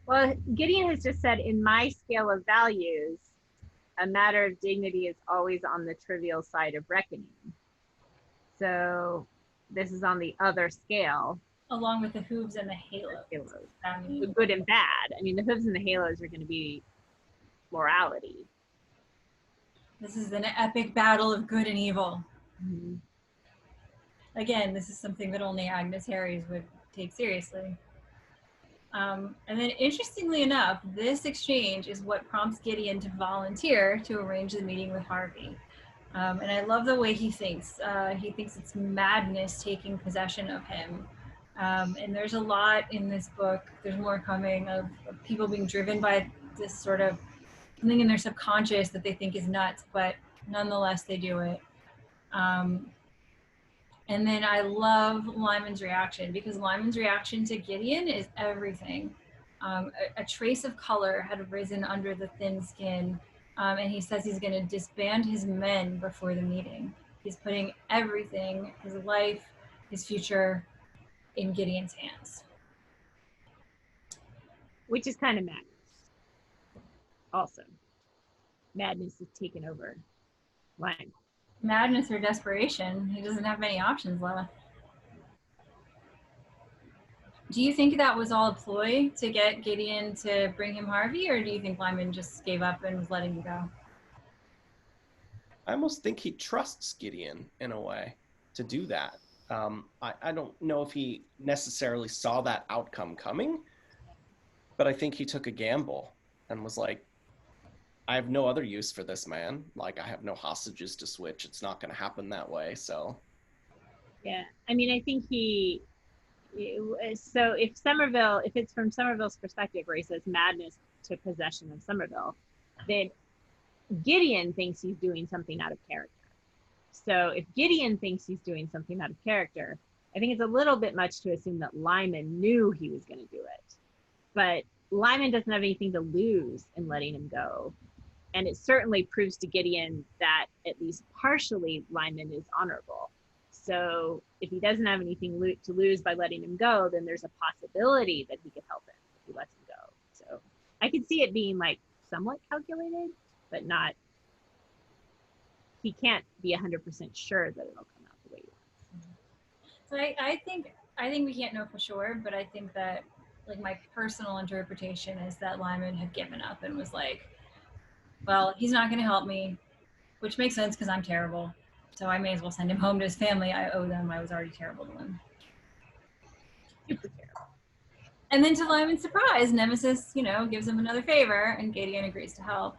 Well, Gideon has just said, in my scale of values, a matter of dignity is always on the trivial side of reckoning. So this is on the other scale. Along with the hooves and the halos. The good and bad. I mean, the hooves and the halos are going to be morality. This is an epic battle of good and evil. Mm-hmm. Again, this is something that only Agnes Harries would take seriously. And then interestingly enough, this exchange is what prompts Gideon to volunteer to arrange the meeting with Harvey. And I love the way he thinks. He thinks it's madness taking possession of him. And there's a lot in this book, there's more coming, of people being driven by this sort of something in their subconscious that they think is nuts, but nonetheless they do it. And then I love Lymond's reaction, because Lymond's reaction to Gideon is everything. A trace of color had risen under the thin skin, and he says he's going to disband his men before the meeting. He's putting everything, his life, his future, in Gideon's hands. Which is kind of madness. Also, madness is taken over Lymond. Madness or desperation. He doesn't have many options left. Do you think that was all a ploy to get Gideon to bring him Harvey, or do you think Lymond just gave up and was letting him go? I almost think he trusts Gideon in a way to do that. I don't know if he necessarily saw that outcome coming, but I think he took a gamble and was like, I have no other use for this man. Like, I have no hostages to switch. It's not going to happen that way. So, yeah. I mean, I think so if it's from Somerville's perspective, where he says madness took possession of Somerville, then Gideon thinks he's doing something out of character. So if Gideon thinks he's doing something out of character, I think it's a little bit much to assume that Lymond knew he was going to do it. But Lymond doesn't have anything to lose in letting him go. And it certainly proves to Gideon that at least partially Lymond is honorable. So if he doesn't have anything to lose by letting him go, then there's a possibility that he could help him if he lets him go. So I could see it being like somewhat calculated, but not, he can't be 100% sure that it'll come out the way he wants. So I think we can't know for sure, but I think that, like, my personal interpretation is that Lymond had given up and was like, well, he's not going to help me, which makes sense because I'm terrible. So I may as well send him home to his family. I owe them. I was already terrible to them. Super terrible. And then to Lymond's surprise, Nemesis, gives him another favor, and Gideon agrees to help.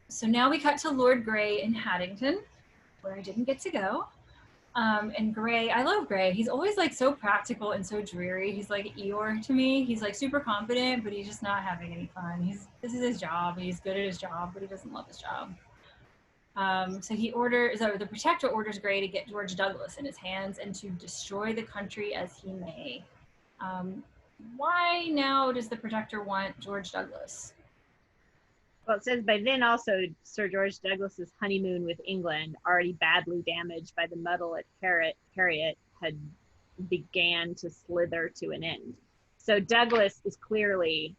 So now we cut to Lord Grey in Haddington, where I didn't get to go. And Grey, I love Grey. He's always like so practical and so dreary. He's like Eeyore to me. He's like super confident, but he's just not having any fun. This is his job. He's good at his job, but he doesn't love his job. So the Protector orders Grey to get George Douglas in his hands and to destroy the country as he may. Why now does the Protector want George Douglas? Well, it says by then also Sir George Douglas's honeymoon with England, already badly damaged by the muddle at Harriet, had began to slither to an end. So Douglas is clearly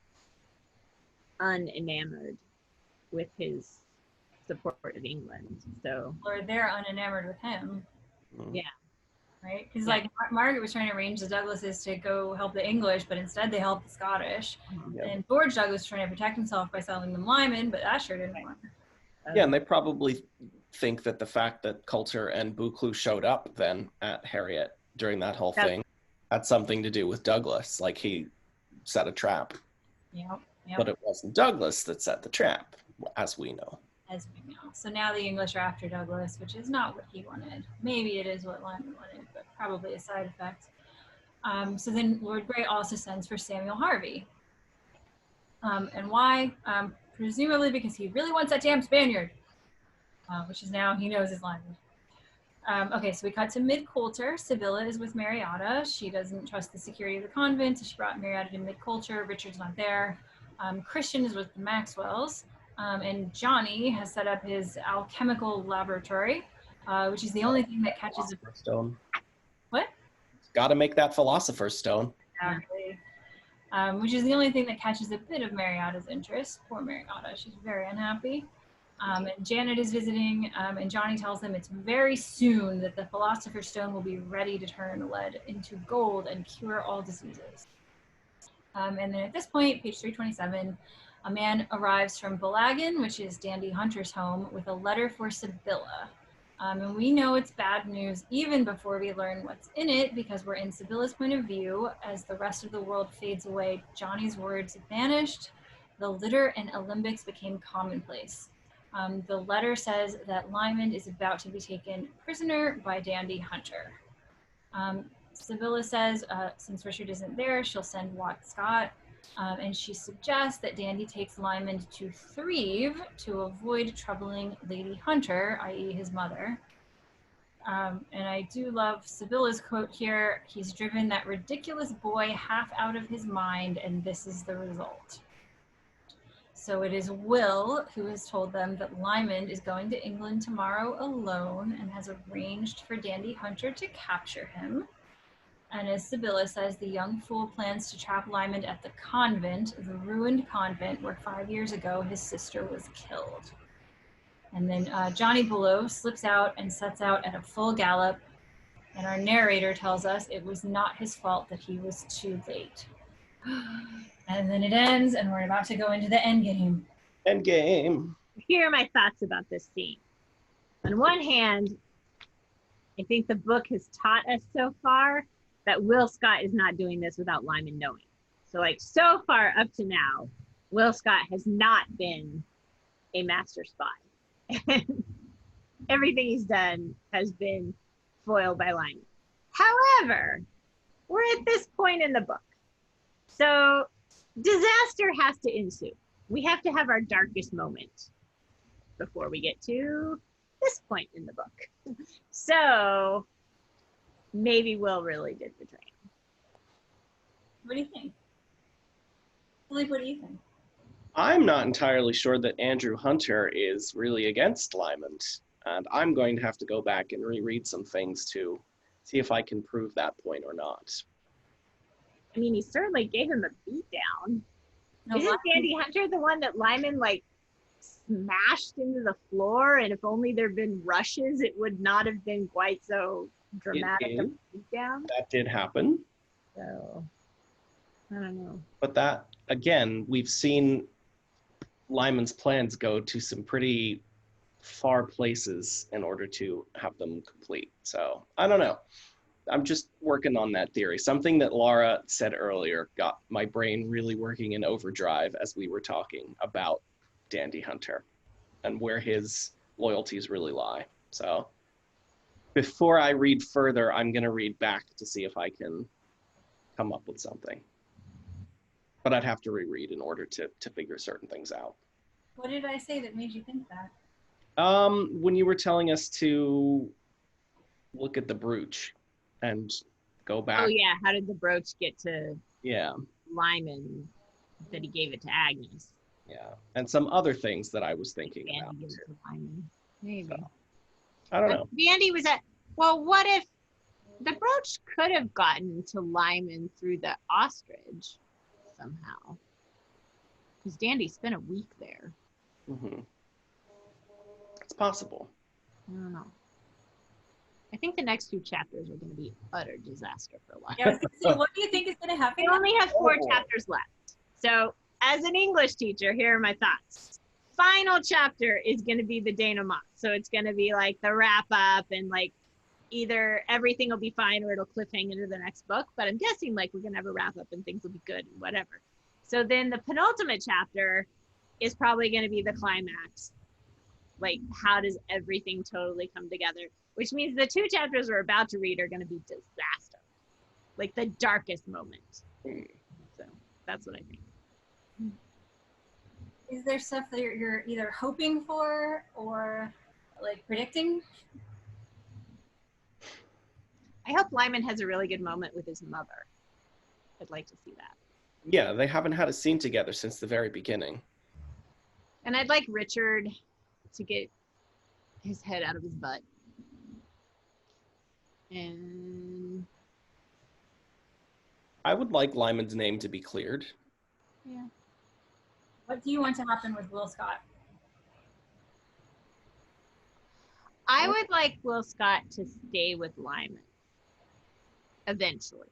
unenamored with his support of England. So, or they're unenamored with him. Yeah. Right? Because like Margaret was trying to arrange the Douglases to go help the English, but instead they helped the Scottish. Yeah. And George Douglas was trying to protect himself by selling them Lymond, but that sure didn't work. Yeah, and they probably think that the fact that Coulter and Buccleuch showed up then at Harriet during that whole thing had something to do with Douglas. Like, he set a trap. Yep. But it wasn't Douglas that set the trap, as we know. As we know. So now the English are after Douglas, which is not what he wanted. Maybe it is what Lymond wanted, but probably a side effect. So then Lord Grey also sends for Samuel Harvey. And why? Presumably because he really wants that damn Spaniard, which is now he knows is Lymond. Okay, so we cut to mid-Coulter. Sybilla is with Mariotta. She doesn't trust the security of the convent, so she brought Mariotta to mid-Coulter. Richard's not there. Christian is with the Maxwells. And Johnny has set up his alchemical laboratory, which is the only thing that catches a stone. What? Got to make that philosopher's stone. Exactly. Which is the only thing that catches a bit of Mariotta's interest. Poor Mariotta, she's very unhappy. And Janet is visiting, and Johnny tells them it's very soon that the Philosopher's Stone will be ready to turn lead into gold and cure all diseases. And then at this point, page 327, a man arrives from Balagan, which is Dandy Hunter's home, with a letter for Sybilla. And we know it's bad news even before we learn what's in it, because we're in Sybilla's point of view. As the rest of the world fades away, Johnny's words vanished. The litter and alembics became commonplace. The letter says that Lymond is about to be taken prisoner by Dandy Hunter. Sybilla says, since Richard isn't there, she'll send Wat Scott, and she suggests that Dandy takes Lymond to Threve to avoid troubling Lady Hunter, i.e. his mother. And I do love Sybilla's quote here, "He's driven that ridiculous boy half out of his mind, and this is the result." So it is Will who has told them that Lymond is going to England tomorrow alone and has arranged for Dandy Hunter to capture him. And as Sybilla says, the young fool plans to trap Lymond at the convent, the ruined convent where 5 years ago his sister was killed. And then Johnny Below slips out and sets out at a full gallop. And our narrator tells us it was not his fault that he was too late. And then it ends, and we're about to go into the end game. End game. Here are my thoughts about this scene. On one hand, I think the book has taught us so far that Will Scott is not doing this without Lymond knowing. So like so far up to now, Will Scott has not been a master spy. And everything he's done has been foiled by Lymond. However, we're at this point in the book. So disaster has to ensue. We have to have our darkest moment before we get to this point in the book. So maybe Will really did betray him. What do you think? Philippe, what do you think? I'm not entirely sure that Andrew Hunter is really against Lymond, and I'm going to have to go back and reread some things to see if I can prove that point or not. I mean, he certainly gave him a beat down. No, Isn't Dandy Hunter the one that Lymond like smashed into the floor? And if only there'd been rushes, it would not have been quite so dramatic a beat down. That did happen. So I don't know. But that, again, we've seen Lymond's plans go to some pretty far places in order to have them complete. So I don't know. I'm just working on that theory. Something that Laura said earlier got my brain really working in overdrive as we were talking about Dandy Hunter and where his loyalties really lie. So before I read further, I'm going to read back to see if I can come up with something. But I'd have to reread in order to figure certain things out. What did I say that made you think that? When you were telling us to look at the brooch and go back. Oh yeah, how did the brooch get to Lymond that he gave it to Agnes? Yeah, and some other things that I was thinking about. Maybe. So, I don't know. Dandy was at, well, what if the brooch could have gotten to Lymond through the ostrich somehow? Because Dandy spent a week there. Mm-hmm. It's possible. I don't know. I think the next 2 chapters are going to be utter disaster for a while. Yeah, I was going to say, what do you think is going to happen? We only have 4 chapters left. So as an English teacher, here are my thoughts. Final chapter is going to be the denouement. So it's going to be like the wrap up, and like either everything will be fine or it'll cliffhang into the next book. But I'm guessing like we're going to have a wrap up and things will be good and whatever. So then the penultimate chapter is probably going to be the climax. Like, how does everything totally come together? Which means the 2 chapters we're about to read are going to be disaster. Like the darkest moment. So that's what I think. Is there stuff that you're either hoping for or like predicting? I hope Lymond has a really good moment with his mother. I'd like to see that. Yeah, they haven't had a scene together since the very beginning. And I'd like Richard to get his head out of his butt. And I would like Lymond's name to be cleared. yeah. What do you want to happen with Will Scott? I would like Will Scott to stay with Lymond eventually,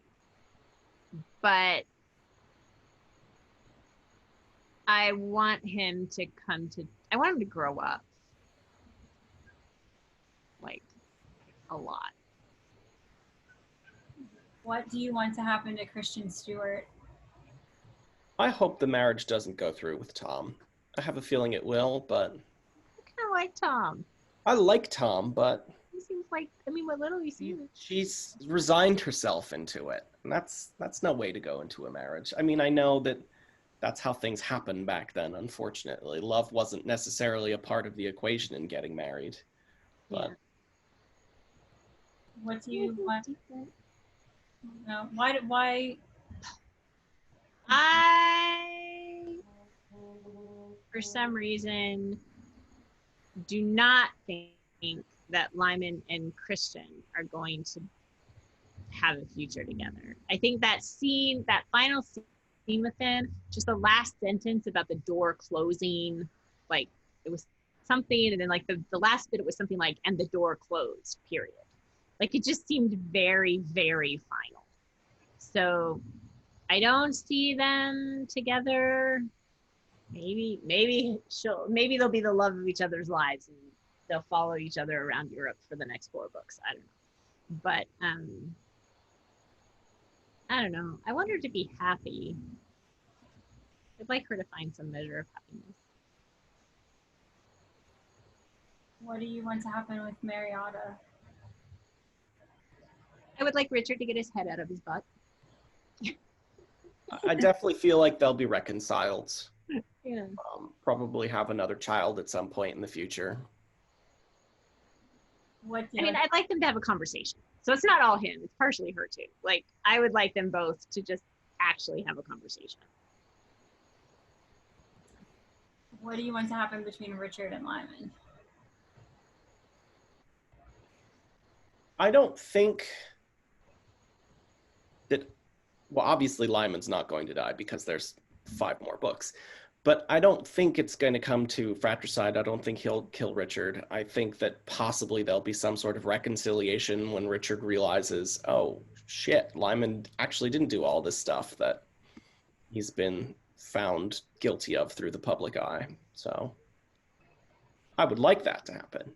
but I want him to I want him to grow up, like, a lot. What do you want to happen to Christian Stewart? I hope the marriage doesn't go through with Tom. I have a feeling it will, but... I kind of like Tom. I like Tom, but... He seems like, I mean, what little he seems. She's resigned herself into it. And that's no way to go into a marriage. I mean, I know that that's how things happened back then, unfortunately. Love wasn't necessarily a part of the equation in getting married. But... Yeah. What do you want? No, why? I, for some reason, do not think that Lymond and Christian are going to have a future together. I think that scene, that final scene with them, just the last sentence about the door closing, like it was something, and then like the last bit, it was something like, and the door closed, period. Like it just seemed very, very final. So I don't see them together. Maybe they'll be the love of each other's lives and they'll follow each other around Europe for the next 4 books. I don't know. But I don't know. I want her to be happy. I'd like her to find some measure of happiness. What do you want to happen with Mariotta? I would like Richard to get his head out of his butt. I definitely feel like they'll be reconciled. Yeah. Probably have another child at some point in the future. I'd like them to have a conversation. So it's not all him, it's partially her too. Like, I would like them both to just actually have a conversation. What do you want to happen between Richard and Lymond? I don't think that, well, obviously Lymond's not going to die because there's 5 more books. But I don't think it's going to come to fratricide. I don't think he'll kill Richard. I think that possibly there'll be some sort of reconciliation when Richard realizes, oh, shit, Lymond actually didn't do all this stuff that he's been found guilty of through the public eye. So I would like that to happen.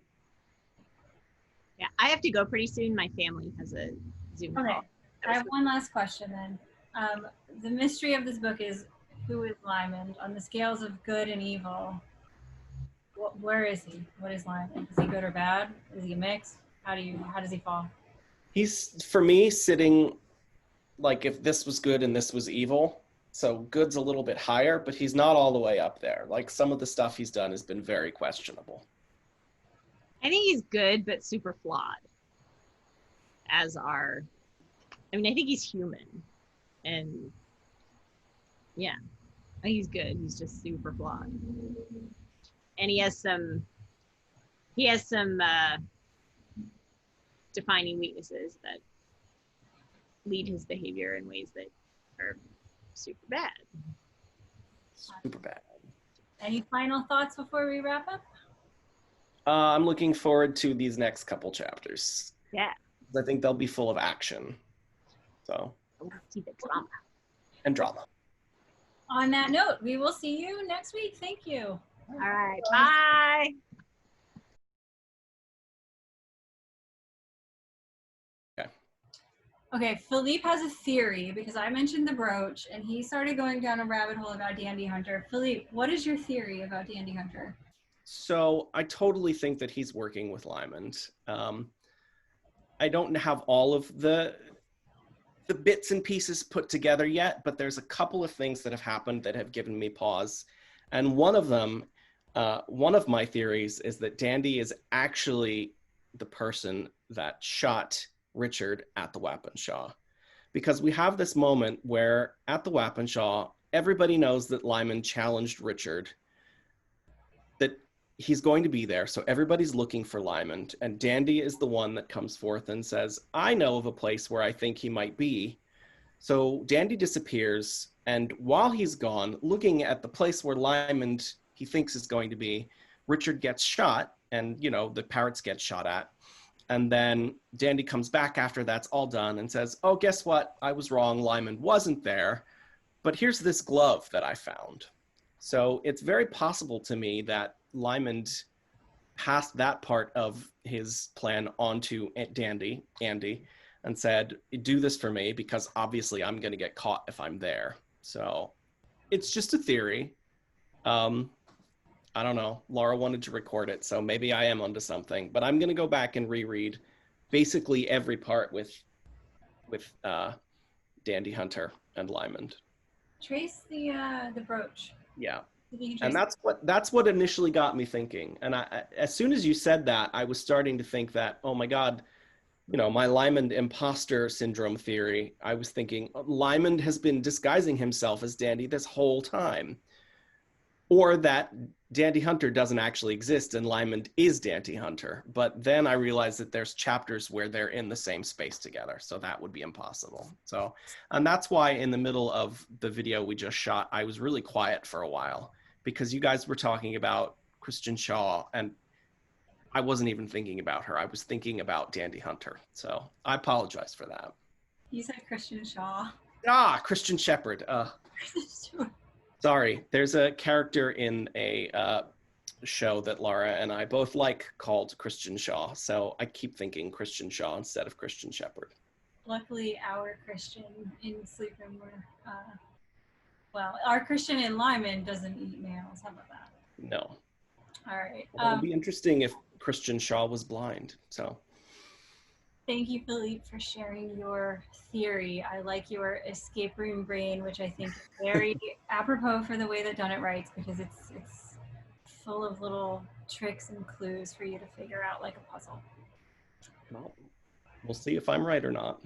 Yeah, I have to go pretty soon. My family has a Zoom call. Okay, I have one last question then. The mystery of this book is, who is Lymond on the scales of good and evil? Where is he? What is Lymond? Is he good or bad? Is he a mix? How does he fall? He's, for me, sitting like if this was good and this was evil. So good's a little bit higher, but he's not all the way up there. Like some of the stuff he's done has been very questionable. I think he's good, but super flawed. I think he's human. And yeah, I think he's good. He's just super flawed. And he has some defining weaknesses that lead his behavior in ways that are super bad. Super bad. Any final thoughts before we wrap up? I'm looking forward to these next couple chapters. Yeah. I think they'll be full of action. So. See the drama. And drama. On that note, we will see you next week. Thank you. All right. Bye. Okay, Philippe has a theory because I mentioned the brooch and he started going down a rabbit hole about Dandy Hunter. Philippe, what is your theory about Dandy Hunter? So I totally think that he's working with Lymond. I don't have all of the bits and pieces put together yet, but there's a couple of things that have happened that have given me pause. And one of them, one of my theories is that Dandy is actually the person that shot Richard at the Wappenshaw. Because we have this moment where at the Wappenshaw, everybody knows that Lymond challenged Richard, that he's going to be there. So everybody's looking for Lymond, and Dandy is the one that comes forth and says, I know of a place where I think he might be. So Dandy disappears, and while he's gone, looking at the place where Lymond he thinks is going to be, Richard gets shot, and, you know, the parrots get shot at. And then Dandy comes back after that's all done and says, oh, guess what? I was wrong. Lymond wasn't there. But here's this glove that I found. So it's very possible to me that Lymond passed that part of his plan onto Andy, and said, do this for me, because obviously I'm going to get caught if I'm there. So it's just a theory. I don't know. Laura wanted to record it, so maybe I am onto something. But I'm going to go back and reread basically every part with Dandy Hunter and Lymond. Trace the brooch. Yeah. And that's what initially got me thinking. And as soon as you said that, I was starting to think that, oh my God, you know, my Lymond imposter syndrome theory, I was thinking Lymond has been disguising himself as Dandy this whole time. Or that Dandy Hunter doesn't actually exist and Lymond is Dandy Hunter. But then I realized that there's chapters where they're in the same space together. So that would be impossible. So, and that's why in the middle of the video we just shot, I was really quiet for a while, because you guys were talking about Christian Shaw and I wasn't even thinking about her. I was thinking about Dandy Hunter. So I apologize for that. You said Christian Shaw. Ah, Christian Shepherd. Sorry, there's a character in a show that Laura and I both like called Christian Shaw, so I keep thinking Christian Shaw instead of Christian Shepherd. Luckily, our Christian in Sleep Room, well, our Christian in Lymond doesn't eat nails. How about that? No. All right. Well, it would be interesting if Christian Shaw was blind, so. Thank you, Philippe, for sharing your theory. I like your escape room brain, which I think is very apropos for the way that Dunnett writes, because it's full of little tricks and clues for you to figure out like a puzzle. Well, we'll see if I'm right or not.